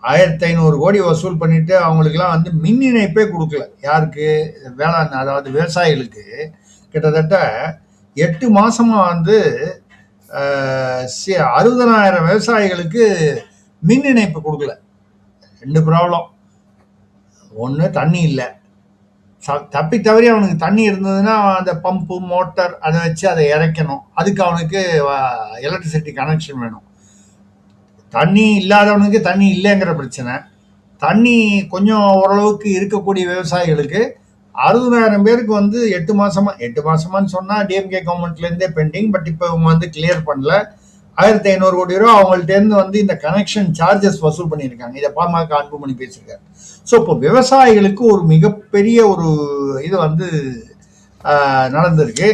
1500 கோடி வசூல் பண்ணிட்டு அவங்களுக்குலாம் வந்து மின் இணைப்பே கொடுக்கல. யாருக்கு? வேளாண், அதாவது விவசாயிகளுக்கு. கிட்டத்தட்ட 8 மாசமா வந்து 60,000 விவசாயிகளுக்கு மின் இணைப்பு கொடுக்கல. 2 ப்ராப்ளம். ஒன்று, தண்ணி இல்லை. தப்பி தவறி அவனுக்கு தண்ணி இருந்ததுன்னா அந்த பம்பு மோட்டார் அதை வச்சு அதை இறைக்கணும். அதுக்கு அவனுக்கு எலக்ட்ரிசிட்டி கனெக்ஷன் வேணும். தண்ணி இல்லாதவனுக்கு தண்ணி இல்லைங்கிற பிரச்சனை. தண்ணி கொஞ்சம் ஓரளவுக்கு இருக்கக்கூடிய விவசாயிகளுக்கு 60,000 பேருக்கு வந்து 8 மாசமான்னு சொன்னால் டிஎம்கே கவர்மெண்ட்லேருந்தே பெண்டிங். பட் இப்போ இவங்க வந்து கிளியர் பண்ணல. 1500 கோடி ரூபா அவங்கள்ட்டேருந்து வந்து இந்த கனெக்ஷன் சார்ஜஸ் வசூல் பண்ணியிருக்காங்க. இதை பாமக அன்புமணி பேசியிருக்காரு. ஸோ இப்போ விவசாயிகளுக்கு ஒரு மிகப்பெரிய ஒரு இது வந்து நடந்திருக்கு.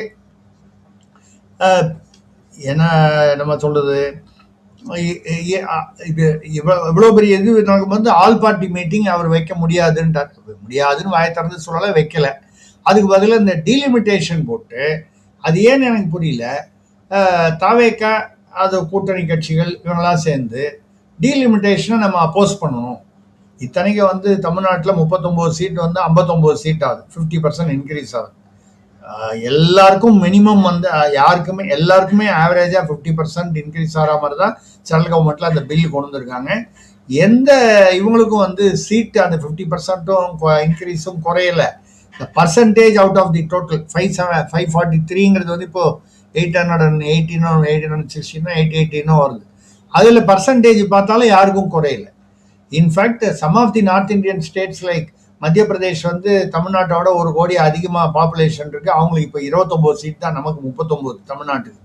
என்ன நம்ம சொல்றது, இவ்வளோ பெரிய இது நமக்கு வந்து ஆல் பார்ட்டி மீட்டிங் அவர் வைக்க முடியாதுன்ட்டார். முடியாதுன்னு வாயை திறந்து சொல்லலை, வைக்கல. அதுக்கு பதிலாக இந்த டீலிமிட்டேஷன் போட்டு, அது ஏன்னு எனக்கு புரியல. தாவேக்கா, அது கூட்டணி கட்சிகள் இவங்களாம் சேர்ந்து டீலிமிட்டேஷனை நம்ம அப்போஸ் பண்ணணும். இத்தனைக்கு வந்து தமிழ்நாட்டில் 39 சீட் வந்து 59 சீட் ஆகுது, 50% இன்க்ரீஸ் ஆகுது. எல்லாருக்கும் மினிமம் வந்து யாருக்குமே எல்லாருக்குமே ஆவரேஜாக 50% இன்க்ரீஸ் ஆகிற மாதிரி தான் சென்ட்ரல் கவர்மெண்ட்டில் அந்த பில் கொண்டு வந்திருக்காங்க. எந்த இவங்களுக்கும் வந்து சீட்டு அந்த 50% இன்க்ரீஸும் குறையலை. இந்த percentage out of the total 543ங்கிறது வந்து இப்போது 818 816 818 வருது. அதில் பர்சன்டேஜ் பார்த்தாலும் யாருக்கும் குறையல. In fact some of the north Indian states like Madhya Pradesh வந்து தமிழ்நாட்டோட 1 கோடி அதிகமாக பாப்புலேஷன் இருக்குது. அவங்களுக்கு இப்போ 29 சீட் தான், நமக்கு 39 தமிழ்நாட்டுக்கு.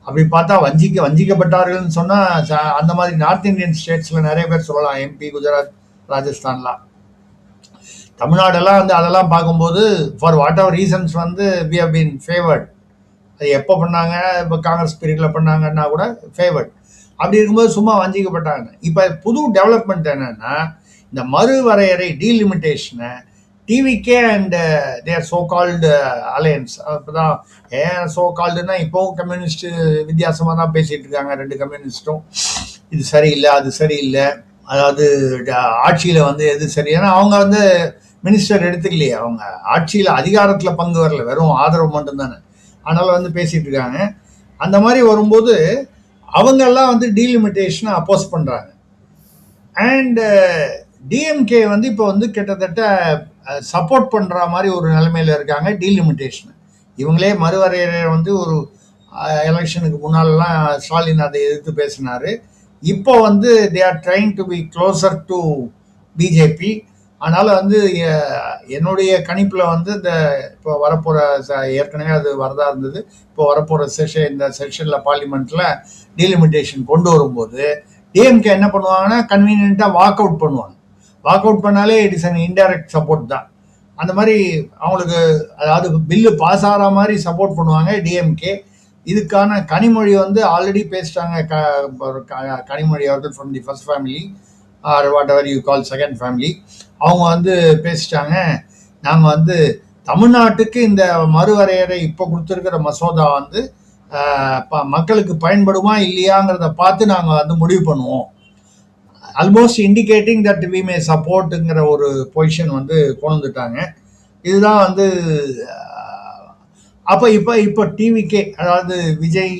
அப்படி பார்த்தா வஞ்சிக்கப்பட்டார்கள்னு சொன்னால் அந்த மாதிரி நார்த் இந்தியன் ஸ்டேட்ஸில் நிறைய பேர் சொல்லலாம். எம்பி, குஜராத், ராஜஸ்தான்லாம். தமிழ்நாடெல்லாம் வந்து அதெல்லாம் பார்க்கும்போது ஃபார் வாட் எவர் ரீசன்ஸ் வந்து வி ஹவ் பீன் ஃபேவர்ட். அது எப்போ பண்ணாங்க, இப்போ காங்கிரஸ் பீரியடில் பண்ணாங்கன்னா கூட ஃபேவர்ட். அப்படி இருக்கும்போது சும்மா வஞ்சிக்கப்பட்டாங்க. இப்போ புது டெவலப்மெண்ட் என்னன்னா, இந்த மறுவரையறை டீலிமிட்டேஷனை TVK and their so called alliance, அப்போதான் ஏன் சோ கால்டுன்னா இப்போவும் கம்யூனிஸ்ட் வித்தியாசமாக தான் பேசிட்டு இருக்காங்க. 2 கம்யூனிஸ்டும் இது சரியில்லை அது சரியில்லை, அதாவது ஆட்சியில் வந்து எது சரி, ஏன்னா அவங்க வந்து மினிஸ்டர் எடுத்துக்கலையே, அவங்க ஆட்சியில் அதிகாரத்தில் பங்கு வரல, வெறும் ஆதரவு மட்டும்தானே. அதனால வந்து பேசிட்டு இருக்காங்க. அந்த மாதிரி வரும்போது அவங்கெல்லாம் வந்து டீலிமிட்டேஷனை அப்போஸ் பண்ணுறாங்க. அண்ட் டிஎம்கே வந்து இப்போ வந்து கிட்டத்தட்ட சப்போர்ட் பண்ணுற மாதிரி ஒரு நிலைமையில் இருக்காங்க டீலிமிட்டேஷன். இவங்களே மறுவரையறை வந்து ஒரு எலெக்ஷனுக்கு முன்னாலெல்லாம் ஸ்டாலின் அதை எதிர்த்து பேசினார். இப்போ வந்து they are trying to be closer to BJP. அதனால் வந்து என்னுடைய கணிப்பில் வந்து இந்த இப்போ வரப்போகிற ஏற்கனவே அது வரதா இருந்தது, இப்போ வரப்போகிற இந்த செஷனில் பார்லிமெண்ட்டில் டீலிமிட்டேஷன் கொண்டு வரும்போது டிஎம்கே என்ன பண்ணுவாங்கன்னா கன்வீனியண்ட்டாக வாக் அவுட் பண்ணுவாங்க. வாக் அவுட் பண்ணாலே it is an indirect support தான். அந்த மாதிரி அவங்களுக்கு அதாவது பில்லு பாஸ் ஆகிற மாதிரி சப்போர்ட் பண்ணுவாங்க டிஎம்கே. இதுக்கான கனிமொழி வந்து ஆல்ரெடி பேசிட்டாங்க. கனிமொழி அவர்கள் from the first family or whatever you call second family, அவங்க வந்து பேசிட்டாங்க, நாங்கள் வந்து தமிழ்நாட்டுக்கு இந்த மறுவரையறை இப்போ கொடுத்துருக்கிற மசோதா வந்து மக்களுக்கு பயன்படுமா இல்லையாங்கிறத பார்த்து நாங்கள் வந்து முடிவு பண்ணுவோம். Almost indicating that we may சப்போர்ட்டுங்கிற ஒரு பொசிஷன் வந்து கொண்டு வந்துட்டாங்க. இதுதான் வந்து அப்போ இப்போ டிவிகே, அதாவது விஜய்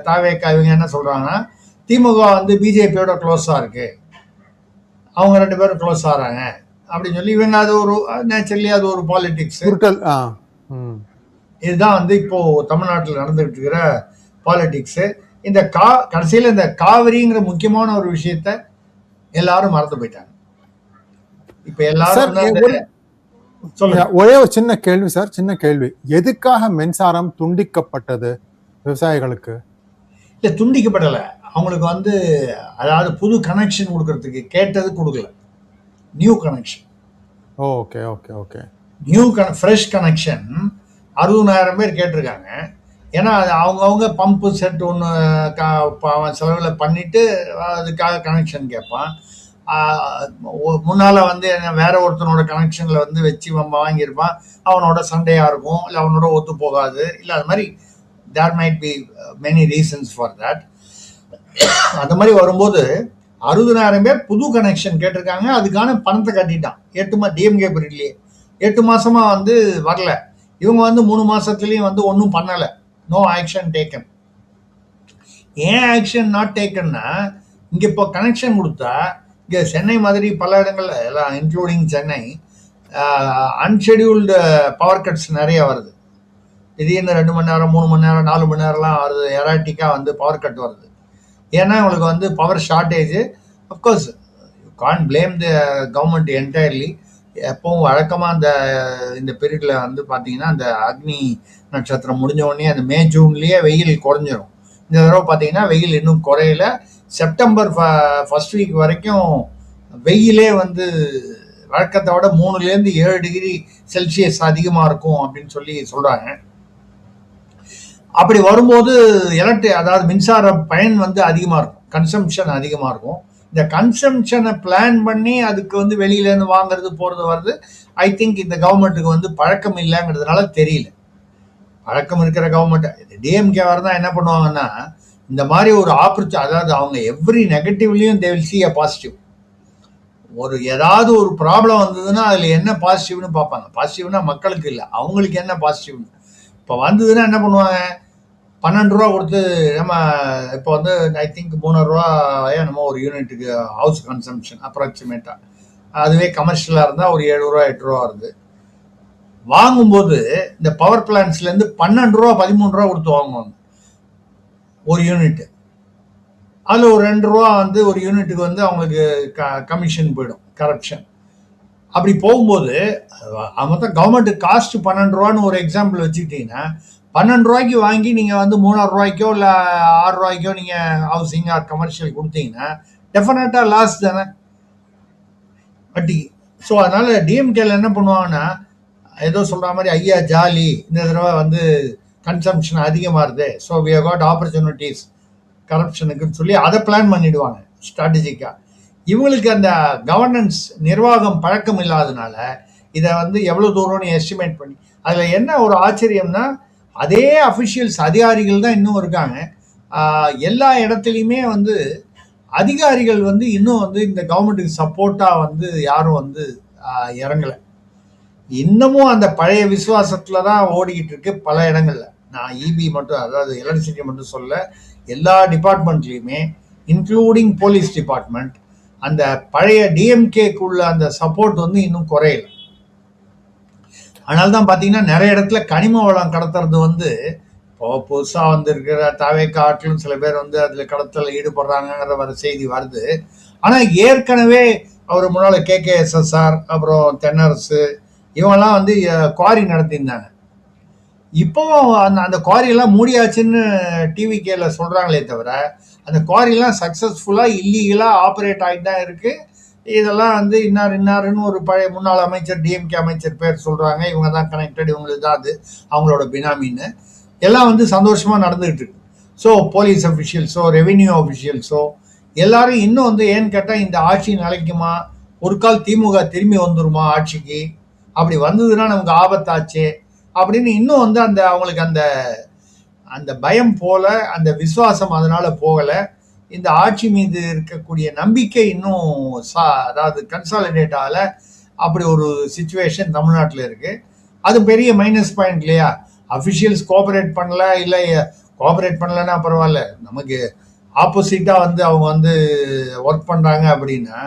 தாவேக்கா, இவங்க என்ன சொல்கிறாங்கன்னா திமுக வந்து பிஜேபியோட க்ளோஸாக இருக்குது, அவங்க 2 பேரும் க்ளோஸ் ஆகிறாங்க அப்படின்னு சொல்லி இவங்க அது ஒரு நேச்சுரலி அது ஒரு பாலிடிக்ஸ். இதுதான் வந்து இப்போ தமிழ்நாட்டில் நடந்துகிட்டு இருக்கிற பாலிடிக்ஸ். இந்த கடைசியில் இந்த காவிரிங்கிற முக்கியமான ஒரு விஷயத்த எல்லாரும் மறந்து போயிட்டாங்க. இப்ப எல்லாரும் ஒரே ஒரு சின்ன கேள்வி சார், சின்ன கேள்வி, எதுக்காக மின்சாரம் துண்டிக்கப்பட்டது விவசாயிகளுக்கு? இல்ல துண்டிக்கப்படலை, அவங்களுக்கு வந்து அதாவது புது கனெக்ஷன் கொடுக்கறதுக்கு கேட்டது கொடுக்கல, new connection. Okay okay okay, new fresh connection 60,000 பேர் கேட்டிருக்காங்க. ஏன்னா அது அவங்கவுங்க பம்பு செட் ஒன்று செலவில் பண்ணிட்டு அதுக்காக கனெக்ஷன் கேட்பான். முன்னால் வந்து வேற ஒருத்தனோட கனெக்ஷனில் வந்து வச்சு வாங்கியிருப்பான், அவனோட சண்டையாக இருக்கும், இல்லை அவனோட ஒத்து போகாது, இல்லை அது மாதிரி there might be many reasons for that. அந்த மாதிரி வரும்போது 60,000 பேர் புது கனெக்ஷன் கேட்டிருக்காங்க. அதுக்கான பணத்தை கட்டிட்டான் 8 மாதம் டிஎம்கே பீரியட்லேயே 8 மாசமா வந்து வரல. இவங்க வந்து 3 மாசத்துலயும் வந்து ஒன்றும் பண்ணலை, நோ ஆக்ஷன் டேக்கன். ஏன் ஆக்ஷன் நாட் டேக்கன்னா, இங்கே இப்போ கனெக்ஷன் கொடுத்தா இங்கே சென்னை மாதிரி பல இடங்கள்ல எல்லாம் இன்க்ளூடிங் சென்னை அன்ஷெடியூல்டு பவர் கட்ஸ் நிறைய வருது. திடீர்னு 2 மணி நேரம் 3 மணி நேரம் 4 மணி நேரம்லாம் வருது, எராட்டிக்காக வந்து பவர் கட் வருது. ஏன்னா உங்களுக்கு வந்து power shortage. Of course you can't blame the government entirely. எப்பவும் வழக்கமாக இந்த பீரியடில் வந்து பார்த்தீங்கன்னா அந்த அக்னி நட்சத்திரம் முடிஞ்ச உடனே அந்த மே ஜூன்லேயே வெயில் குறைஞ்சிரும். இந்த தடவை பார்த்தீங்கன்னா வெயில் இன்னும் குறையல. செப்டம்பர் ஃபர்ஸ்ட் வீக் வரைக்கும் வெயிலே வந்து வழக்கத்தை விட 3 to 7 டிகிரி செல்சியஸ் அதிகமாக இருக்கும் அப்படின்னு சொல்லி சொல்கிறாங்க. அப்படி வரும்போது அதாவது மின்சார பயன் வந்து அதிகமாக இருக்கும், கன்சம்ஷன் அதிகமாக இருக்கும். இந்த கன்சம்ஷனை பிளான் பண்ணி அதுக்கு வந்து வெளியிலேருந்து வாங்குறது போகிறது வருது. ஐ திங்க் இந்த கவர்மெண்ட்டுக்கு வந்து பழக்கம் இல்லைங்கிறதுனால தெரியல. பழக்கம் இருக்கிற கவர்மெண்ட் டிஎம்கே வரதான் என்ன பண்ணுவாங்கன்னா, இந்த மாதிரி ஒரு அதாவது அவங்க எவ்ரி நெகட்டிவ்லையும் they will see a positive. ஒரு ஏதாவது ஒரு ப்ராப்ளம் வந்ததுன்னா அதில் என்ன பாசிட்டிவ்னு பார்ப்பாங்க. பாசிட்டிவ்னா மக்களுக்கு இல்லை, அவங்களுக்கு என்ன பாசிட்டிவ்னு. இப்போ வந்ததுன்னா என்ன பண்ணுவாங்க, 12 ரூபா கொடுத்து நம்ம இப்போ வந்து ஐ திங்க் 3 ரூபாயோ நம்ம ஒரு யூனிட்டுக்கு ஹவுஸ் கன்சம்ஷன் அப்ராக்சிமேட்டாக. அதுவே கமர்ஷியலாக இருந்தால் ஒரு 7 ரூபா 8 ரூபா வருது. வாங்கும்போது இந்த பவர் பிளான்ஸ்லேருந்து 12 ரூபா 13 ரூபா கொடுத்து வாங்குவாங்க ஒரு யூனிட்டு. அதில் ஒரு 2 ரூபா வந்து ஒரு யூனிட்டுக்கு வந்து அவங்களுக்கு கமிஷன் போயிடும், கரப்ஷன். அப்படி போகும்போது மொத்தம் கவர்மெண்ட் காஸ்ட் 12 ரூபான்னு ஒரு எக்ஸாம்பிள் வச்சுக்கிட்டீங்கன்னா, 12 ரூபாய்க்கு வாங்கி நீங்கள் வந்து 3 ரூபாய்க்கோ இல்லை 6 ரூபாய்க்கோ நீங்கள் ஹவுசிங் ஆர் கமர்ஷியல் கொடுத்தீங்கன்னா டெஃபினட்டாக லாஸ் தானே வட்டி. ஸோ அதனால் டிஎம்கேல என்ன பண்ணுவாங்கன்னா, ஏதோ சொல்கிற மாதிரி ஐயா ஜாலி, இந்த தடவை வந்து கன்சம்ஷன் அதிகமாக இருது, so we have got opportunities கரப்ஷனுக்குன்னு சொல்லி அதை பிளான் பண்ணிடுவாங்க ஸ்ட்ராட்டஜிக்காக. இவங்களுக்கு அந்த கவர்னன்ஸ் நிர்வாகம் பழக்கம் இல்லாதனால இதை வந்து எவ்வளோ தூரம்னு எஸ்டிமேட் பண்ணி, அதில் என்ன ஒரு ஆச்சரியம்னா அதே அஃபிஷியல்ஸ் அதிகாரிகள் தான் இன்னும் இருக்காங்க. எல்லா இடத்துலையுமே வந்து அதிகாரிகள் வந்து இன்னும் வந்து இந்த கவர்மெண்ட்டுக்கு சப்போர்ட்டாக வந்து யாரும் வந்து இறங்கலை. இன்னமும் அந்த பழைய விசுவாசத்தில் தான் ஓடிக்கிட்டு இருக்கு பல இடங்கள்ல. நான் இபி மட்டும், அதாவது எலக்ட்ரிசிட்டி மட்டும் சொல்ல, எல்லா டிபார்ட்மெண்ட்லேயுமே இன்க்ளூடிங் போலீஸ் டிபார்ட்மெண்ட் அந்த பழைய டிஎம்கேக்குள்ள அந்த சப்போர்ட் வந்து இன்னும் குறையல. அதனால தான் பார்த்தீங்கன்னா நிறைய இடத்துல கனிம வளம் கடத்துறது வந்து இப்போ புதுசாக வந்து இருக்கிற தாவேக்கா ஆட்களும் சில பேர் வந்து அதில் கடத்தல ஈடுபடுறாங்கிற வர செய்தி வருது. ஆனால் ஏற்கனவே அவர் முன்னால் கேகேஎஸ்எஸ்ஆர், அப்புறம் தென்னரசு, இவங்கெல்லாம் வந்து குவாரி நடத்தியிருந்தாங்க. இப்போவும் அந்த குவாரியெல்லாம் மூடியாச்சுன்னு டிவிகேல சொல்கிறாங்களே தவிர அந்த குவாரியெல்லாம் சக்ஸஸ்ஃபுல்லாக இல்லீகலாக ஆப்ரேட் ஆகிட்டு தான் இருக்குது. இதெல்லாம் வந்து இன்னாருன்னு ஒரு பழைய முன்னாள் அமைச்சர், டிஎம்கே அமைச்சர் பேர் சொல்கிறாங்க. இவங்க தான் கனெக்டட், இவங்களுக்கு தான் அது அவங்களோட பினாமின்னு எல்லாம் வந்து சந்தோஷமாக நடந்துகிட்டு இருக்கு. ஸோ போலீஸ் அஃபிஷியல்ஸோ ரெவென்யூ அஃபிஷியல்ஸோ எல்லாரும் இன்னும் வந்து ஏன்னு கேட்டால் இந்த ஆட்சி நிலைக்குமா, ஒரு கால் திமுக திரும்பி வந்துருமா ஆட்சிக்கு, அப்படி வந்ததுன்னா நமக்கு ஆபத்தாச்சு அப்படின்னு இன்னும் வந்து அந்த அவங்களுக்கு அந்த அந்த பயம் போல, அந்த விசுவாசம் அதனால போகலை. இந்த ஆட்சி மீது இருக்கக்கூடிய நம்பிக்கை இன்னும் அதாவது கன்சாலிடேட் ஆகலை. அப்படி ஒரு சிச்சுவேஷன் தமிழ்நாட்டில் இருக்கு. அது பெரிய மைனஸ் பாயிண்ட் இல்லையா? அஃபிஷியல்ஸ் கோஆபரேட் பண்ணல, இல்லை கோஆபரேட் பண்ணலன்னா பரவாயில்ல, நமக்கு ஆப்போசிட்டாக வந்து அவங்க வந்து ஒர்க் பண்ணுறாங்க அப்படின்னா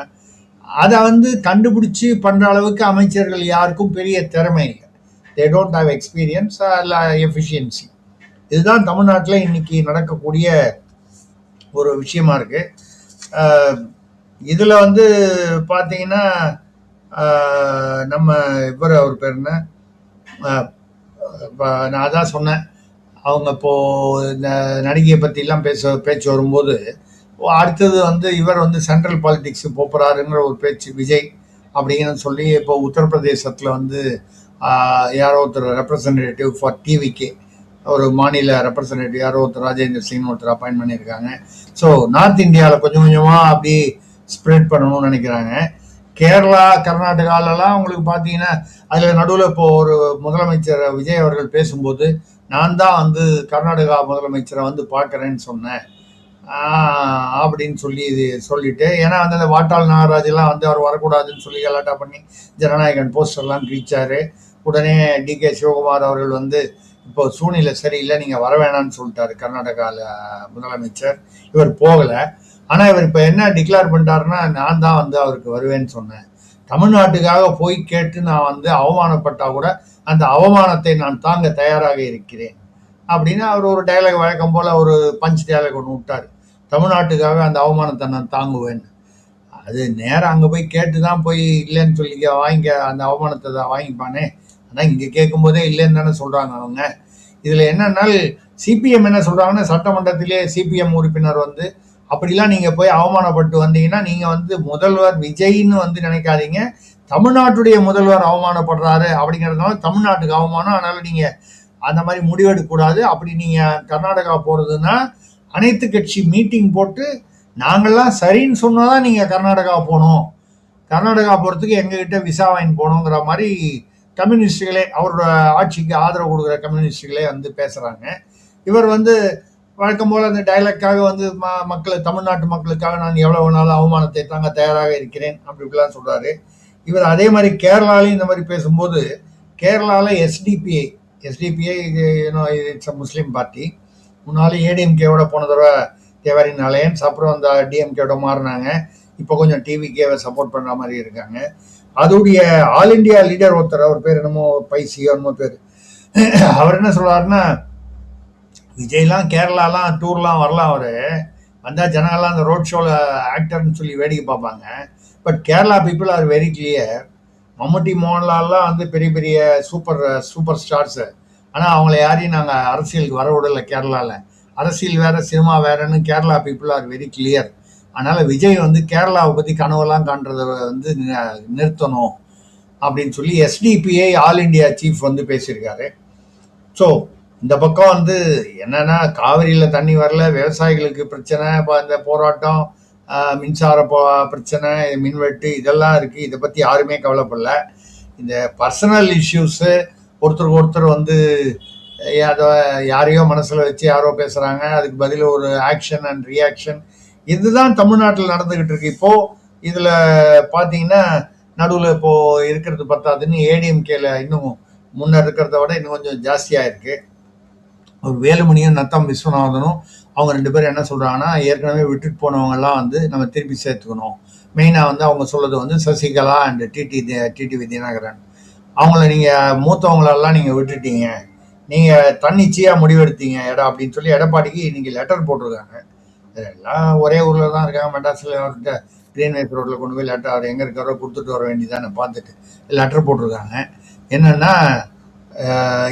அதை வந்து கண்டுபிடிச்சி பண்ணுற அளவுக்கு அமைச்சர்கள் யாருக்கும் பெரிய திறமை இல்லை. தே டோன்ட் ஹாவ் எக்ஸ்பீரியன்ஸ் இல்லை எஃபிஷியன்சி. இதுதான் தமிழ்நாட்டில் இன்னைக்கு நடக்கக்கூடிய ஒரு விஷயமா இருக்கு. இதில் வந்து பார்த்தீங்கன்னா நம்ம இவர் அவர் பேர் என்ன, நான் அதான் சொன்னேன், அவங்க இப்போது இந்த நடிகையை பற்றிலாம் பேச்சு வரும்போது அடுத்தது வந்து இவர் வந்து சென்ட்ரல் பாலிடிக்ஸ் போகிறாருங்கிற ஒரு பேச்சு விஜய் அப்படின்னு சொல்லி இப்போ உத்தரப்பிரதேசத்தில் வந்து யாரோ ஒருத்தர் ரெப்ரசன்டேட்டிவ் ஃபார் டிவிக்கு ஒரு மாநில ரெப்ரசன்டேட்டிவ் யாரோ ஒருத்தர் ராஜேந்திர சிங்னு ஒருத்தர் அப்பாயின்ட் பண்ணியிருக்காங்க. ஸோ நார்த் இந்தியாவில் கொஞ்சம் கொஞ்சமாக அப்படி ஸ்ப்ரெட் பண்ணணும்னு நினைக்கிறாங்க. கேரளா, கர்நாடகாலலாம் உங்களுக்கு பார்த்தீங்கன்னா அதில் நடுவில் இப்போ ஒரு முதலமைச்சர் விஜய் அவர்கள் பேசும்போது நான் தான் வந்து கர்நாடகா முதலமைச்சரை வந்து பார்க்குறேன்னு சொன்னேன் அப்படின்னு சொல்லிட்டு, ஏன்னா வந்து அந்த வாட்டாள் நாகராஜெல்லாம் வந்து அவர் வரக்கூடாதுன்னு சொல்லி கலாட்டா பண்ணி ஜனநாயகன் போஸ்டர்லாம் கிழிச்சாரு. உடனே டிகே சிவகுமார் அவர்கள் வந்து இப்போ சூழ்நிலை சரியில்லை, நீங்கள் வர வேணான்னு சொல்லிட்டாரு கர்நாடகாவில் முதலமைச்சர். இவர் போகலை. ஆனால் இவர் இப்போ என்ன டிக்ளேர் பண்ணிட்டாருன்னா நான் தான் வந்து அவருக்கு வருவேன்னு சொன்னேன், தமிழ்நாட்டுக்காக போய் கேட்டு நான் வந்து அவமானப்பட்டா கூட அந்த அவமானத்தை நான் தாங்க தயாராக இருக்கிறேன் அப்படின்னு அவர் ஒரு டைலாக் வழக்கம் போல் ஒரு பஞ்ச் டைலாக் ஒன்று விட்டார். தமிழ்நாட்டுக்காக அந்த அவமானத்தை நான் தாங்குவேன். அது நேரம் அங்கே போய் கேட்டு தான் போய் இல்லைன்னு சொல்லி அந்த அவமானத்தை தான் வாங்கிப்பானே. ஆனால் இங்கே கேட்கும்போதே இல்லைன்னு தானே சொல்கிறாங்க அவங்க. இதில் என்னன்னால் சிபிஎம் என்ன சொல்கிறாங்கன்னா, சட்டமன்றத்திலே சிபிஎம் உறுப்பினர் வந்து அப்படிலாம் நீங்கள் போய் அவமானப்பட்டு வந்தீங்கன்னா நீங்கள் வந்து முதல்வர் விஜய்ன்னு வந்து நினைக்காதீங்க, தமிழ்நாட்டுடைய முதல்வர் அவமானப்படுறாரு அப்படிங்கிறதுனால தமிழ்நாட்டுக்கு அவமானம், அதனால் நீங்கள் அந்த மாதிரி முடிவெடுக்கக்கூடாது. அப்படி நீங்கள் கர்நாடகா போகிறதுன்னா அனைத்து கட்சி மீட்டிங் போட்டு நாங்கள்லாம் சரின்னு சொன்னால் தான் நீங்கள் கர்நாடகா போகணும், கர்நாடகா போகிறதுக்கு எங்ககிட்ட விசா வாங்கி போகணுங்கிற மாதிரி கம்யூனிஸ்டுகளே, அவரோட ஆட்சிக்கு ஆதரவு கொடுக்குற கம்யூனிஸ்டுகளே வந்து பேசுகிறாங்க. இவர் வந்து வழக்கம் போல் அந்த டைலாக்காக வந்து தமிழ்நாட்டு மக்களுக்காக நான் எவ்வளோ வேணாலும் அவமானத்தை தாங்க தயாராக இருக்கிறேன் அப்படி இப்படிலாம் சொல்கிறாரு. இவர் அதே மாதிரி கேரளாலையும் இந்த மாதிரி பேசும்போது, கேரளாவில் SDPI it's a Muslim party, முன்னாலே ஏடிஎம்கேவோட போன தடவை தேவாரின் அலையன்ஸ், அப்புறம் அந்த டிஎம்கேவோட மாறினாங்க, இப்போ கொஞ்சம் டிவிகேவை சப்போர்ட் பண்ணுற மாதிரி இருக்காங்க. அதோடைய ஆல் இண்டியா லீடர் ஒருத்தர், அவர் பேர் என்னமோ பைசியோ என்னமோ பேர், அவர் என்ன சொல்கிறாருன்னா, விஜய்லாம் கேரளாலாம் டூர்லாம் வரலாம், அவர் வந்தால் ஜனங்கள்லாம் அந்த ரோட் ஷோவில் ஆக்டர்னு சொல்லி வேடிக்கை பார்ப்பாங்க. But Kerala people are very clear. Mammootty மோகன்லால்லாம் வந்து பெரிய பெரிய சூப்பர் ஸ்டார்ஸு, ஆனால் அவங்கள யாரையும் நாங்கள் அரசியலுக்கு வர விடலை. கேரளாவில் அரசியல் வேறு சினிமா வேறுன்னு Kerala people are very clear. அதனால் விஜய் வந்து கேரளாவை பற்றி கனவெல்லாம் காண்றதை வந்து நிறுத்தணும் அப்படின்னு சொல்லி எஸ்டிபிஐ ஆல் இண்டியா சீஃப் வந்து பேசியிருக்காரு. ஸோ இந்த பக்கம் வந்து என்னன்னா காவிரியில தண்ணி வரல, விவசாயிகளுக்கு பிரச்சனை, இப்போ இந்த போராட்டம், மின்சார பிரச்சனை, மின்வெட்டு இதெல்லாம் இருக்கு. இதை பத்தி யாருமே கவலைப்படல. இந்த பர்சனல் இஷ்யூஸு, ஒருத்தருக்கு ஒருத்தர் வந்து அதை யாரையோ மனசுல வச்சு யாரோ பேசுறாங்க, அதுக்கு பதில் ஒரு ஆக்ஷன் அண்ட் ரியாக்ஷன், இதுதான் தமிழ்நாட்டில் நடந்துகிட்டு இருக்கு. இப்போ இதுல பாத்தீங்கன்னா நடுவில் இப்போ இருக்கிறது பத்தாதுன்னு ஏடிஎம்கேல இன்னும் முன்னர் இருக்கிறத விட இன்னும் கொஞ்சம் ஜாஸ்தியா இருக்கு. வேலுமணியும் நத்தம் விஸ்வநாதனும் அவங்க 2 பேரும் என்ன சொல்றாங்கன்னா, ஏற்கனவே விட்டுட்டு போனவங்க எல்லாம் வந்து நம்ம திருப்பி சேர்த்துக்கணும். மெயினா வந்து அவங்க சொல்றது வந்து சசிகலா அண்ட் டிடிவி தினகரன், அவங்கள நீங்க மூத்தவங்களெல்லாம் நீங்க விட்டுட்டீங்க, நீங்க தன்னிச்சையா முடிவெடுத்தீங்க அப்படின்னு சொல்லி எடப்பாடிக்கு இன்னைக்கு லெட்டர் போட்டிருக்காங்க. எல்லாம் ஒரே ஊர்ல தான் இருக்காங்க, மெட்ராஸ்ல அவர்கிட்ட கிரீன்வேஸ் ரோட்ல கொண்டு போய் லெட்டர் அவர் எங்க இருக்காரோ கொடுத்துட்டு வர வேண்டியதானே பார்த்துட்டு லெட்டர் போட்டிருக்காங்க. என்னன்னா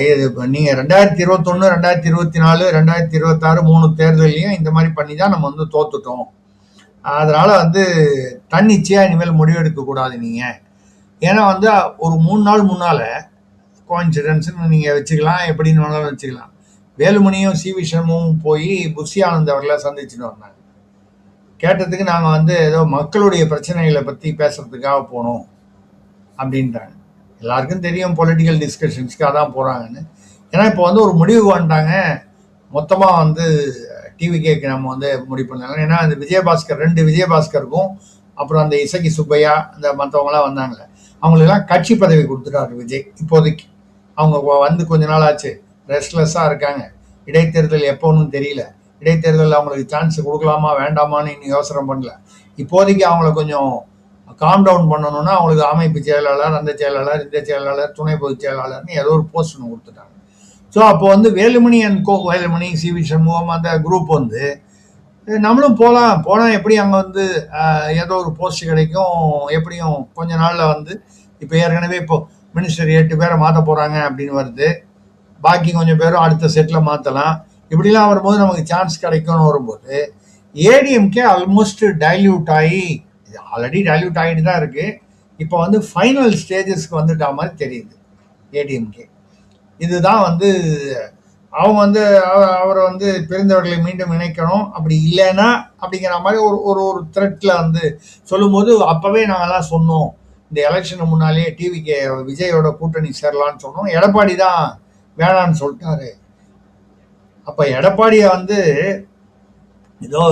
இது நீங்க 2021, 2024, 2026 3 தேர்தலையும் இந்த மாதிரி பண்ணி தான் நம்ம வந்து தோத்துட்டோம். அதனால வந்து தன்னிச்சையா இனிமேல் முடிவெடுக்க கூடாது நீங்க. ஏன்னா வந்து ஒரு 3 நாள் முன்னால கோயின்சிடன்ஸ்னு நீங்க வச்சுக்கலாம், எப்படின்னு வேணாலும் வச்சுக்கலாம், வேலுமணியும் சி வி சண்முகமும் போய் புஷி ஆனந்த் அவர்களை சந்திச்சுட்டு வந்தாங்க. கேட்டதுக்கு நாங்க வந்து ஏதோ மக்களுடைய பிரச்சனைகளை பத்தி பேசுறதுக்காக போனோம் அப்படின்ட்டாங்க. எல்லாருக்கும் தெரியும் பொலிட்டிக்கல் டிஸ்கஷன்ஸ்க்காக தான் போறாங்கன்னு. ஏன்னா இப்போ வந்து ஒரு முடிவு வந்துட்டாங்க, மொத்தமா வந்து டிவிகேக்கு நம்ம வந்து முடிவு பண்ணாங்க. ஏன்னா அந்த விஜயபாஸ்கர் 2 விஜயபாஸ்கருக்கும் அப்புறம் அந்த இசக்கி சுப்பையா அந்த மற்றவங்களாம் வந்தாங்களே, அவங்களுக்கெல்லாம் கட்சி பதவி கொடுத்துட்டாரு விஜய். இப்போதைக்கு அவங்க வந்து கொஞ்ச நாள் ஆச்சு, ரெஸ்ட்லெஸ்ஸா இருக்காங்க. இடைத்தேர்தல் எப்போன்னு தெரியல, இடைத்தேர்தல் அவங்களுக்கு சான்ஸ் கொடுக்கலாமா வேண்டாமான்னு இன்னும் யோசனை பண்ணல. இப்போதைக்கு அவங்கள கொஞ்சம் காம் டவுன் பண்ணணும்னா அவங்களுக்கு அமைப்பு செயலாளர், அந்த செயலாளர், இந்த செயலாளர், துணை பொதுச் செயலாளர்னு ஏதோ ஒரு போஸ்ட் ஒன்று கொடுத்துட்டாங்க. ஸோ அப்போ வந்து வேலுமணி அண்ட் கோ, வேலுமணி, சி வி சண்முகம் அந்த குரூப் வந்து நம்மளும் போனால் எப்படி அங்கே வந்து ஏதோ ஒரு போஸ்ட் கிடைக்கும், எப்படியும் கொஞ்ச நாளில் வந்து இப்போ ஏற்கனவே இப்போ மினிஸ்டர் 8 பேரை மாற்ற போகிறாங்க அப்படின்னு வருது, பாக்கி கொஞ்சம் பேரும் அடுத்த செட்டில் மாற்றலாம், இப்படிலாம் வரும்போது நமக்கு சான்ஸ் கிடைக்கும்னு வரும்போது ஏடிஎம்கே ஆல்மோஸ்ட் டைல்யூட் ஆகி, ஆல்ரெடி டைல்யூட் ஆகிட்டு தான் இருக்கு, இப்போ வந்து ஃபைனல் ஸ்டேஜஸ்க்கு வந்துட்டா மாதிரி தெரியுது ஏடிஎம்கே. இதுதான் வந்து அவங்க வந்து அவரை வந்து பிறந்தவர்களை மீண்டும் இணைக்கணும், அப்படி இல்லைன்னா அப்படிங்கிற மாதிரி ஒரு ஒரு த்ரெட்ல வந்து சொல்லும்போது, அப்பவே நாங்கெல்லாம் சொன்னோம் இந்த எலெக்ஷனுக்கு முன்னாலேயே டிவிகே விஜயோட கூட்டணி சேரலான்னு சொன்னோம். எடப்பாடி தான் வேணான்னு சொல்லிட்டாரு. அப்ப எடப்பாடியை வந்து ஏதோ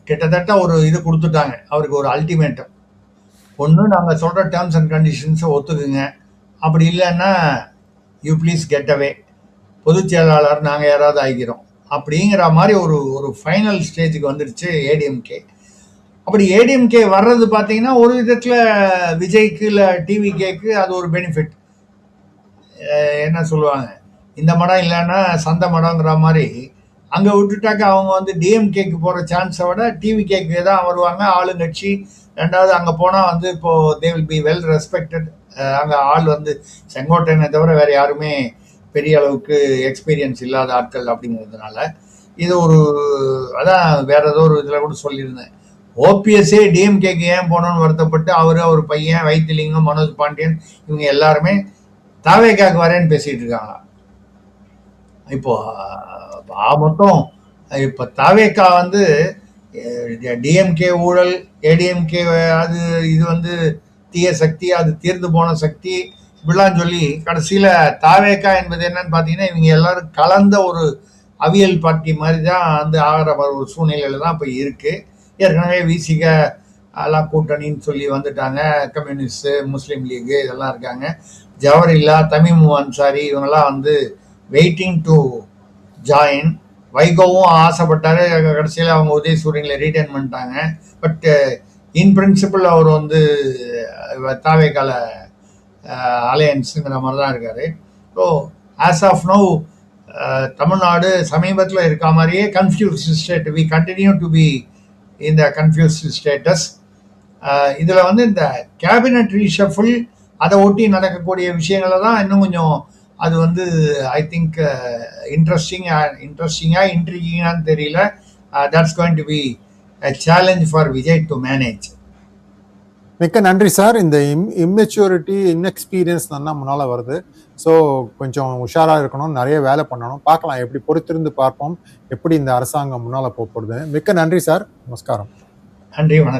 கிட்டத்தட்ட ஒரு இது கொடுத்துட்டாங்க அவருக்கு, ஒரு அல்டிமேட்டம். ஒன்று நாங்கள் சொல்கிற டேர்ம்ஸ் அண்ட் கண்டிஷன்ஸை ஒத்துக்குங்க, அப்படி இல்லைன்னா யூ ப்ளீஸ் கெட் அவே, பொதுச் செயலாளர் நாங்கள் யாராவது ஆகிக்கிறோம் அப்படிங்கிற மாதிரி ஒரு ஃபைனல் ஸ்டேஜுக்கு வந்துடுச்சு ஏடிஎம்கே. அப்படி ஏடிஎம்கே வர்றது பார்த்தீங்கன்னா ஒரு விதத்தில் விஜய்க்கு இல்லை டிவிகேக்கு அது ஒரு பெனிஃபிட். என்ன சொல்லுவாங்க, இந்த மடம் இல்லைன்னா சந்த மடங்கிற மாதிரி அங்கே விட்டுட்டாக்க அவங்க வந்து டிஎம்கேக்கு போகிற சான்ஸை விட டிவிகேக்கு தான் வருவாங்க ஆளுங்கட்சி. ரெண்டாவது அங்கே போனால் வந்து இப்போது they will be well respected. அங்கே ஆள் வந்து செங்கோட்டையனை தவிர வேறு யாருமே பெரிய அளவுக்கு எக்ஸ்பீரியன்ஸ் இல்லாத ஆட்கள் அப்படிங்கிறதுனால இது ஒரு, அதான் வேற ஏதோ ஒரு இதில் கூட சொல்லியிருந்தேன், ஓபிஎஸ்ஏ டிஎம்கேக்கு ஏன் போனோன்னு வருத்தப்பட்டு அவர் பையன் வைத்திலிங்கம், மனோஜ் பாண்டியன் இவங்க எல்லாருமே தாவேக்காக்கு வரேன்னு பேசிட்டு இருக்காங்க. இப்போ மொத்தம் இப்போ தாவேக்கா வந்து டிஎம்கே ஊழல், ஏடிஎம்கே அது இது வந்து தீய சக்தி, அது தீர்ந்து போன சக்தி இப்படிலாம் சொல்லி கடைசியில் தாவேக்கா என்பது என்னன்னு பார்த்தீங்கன்னா இவங்க எல்லாரும் கலந்த ஒரு அவியல் பார்ட்டி மாதிரி தான் வந்து ஆகிற ஒரு சூழ்நிலையில தான் இப்போ இருக்கு. ஏற்கனவே விசிக எல்லாம் கூட்டணின்னு சொல்லி வந்துட்டாங்க, கம்யூனிஸ்ட், முஸ்லீம் லீகு இதெல்லாம் இருக்காங்க, ஜவஹர்லா, தமீம் அன்சாரி இவங்கெல்லாம் வந்து வெயிட்டிங் டு ஜாயின். வைகோவும் ஆசைப்பட்டாரு, கடைசியில் அவங்க உதயசூரியன்ல ரீடைன் பண்ணிட்டாங்க. பட் இன் பிரின்சிபிள் அவர் வந்து தாவேக்கால அலையன்ஸுங்கிற மாதிரி தான் இருக்காரு. So as of now Tamil Nadu சமீபத்தில் இருக்க மாதிரியே confused state, we continue to be இந்த கன்ஃபியூஸ்ட் ஸ்டேட்டஸ். இதில் வந்து இந்த கேபினட் ரீஷஃபிள் அதை ஒட்டி நடக்கக்கூடிய விஷயங்களை தான் இன்னும் கொஞ்சம் அது வந்து ஐ திங்க் இன்ட்ரிகிங்கான்னு தெரியல. That's going to be a challenge for Vijay to manage. மிக்க நன்றி சார். இந்த இம்மெச்சூரிட்டி, இன்எக்ஸ்பீரியன்ஸ் நல்லா முன்னால வருது. ஸோ கொஞ்சம் உஷாரா இருக்கணும். நிறைய வேலை பண்ணணும். பார்க்கலாம், எப்படி பொறுத்திருந்து பார்ப்போம். எப்படி இந்த அரசாங்கம் முன்னால போகுதுன்னு. மிக்க நன்றி சார். நமஸ்காரம். நன்றி, வணக்கம்.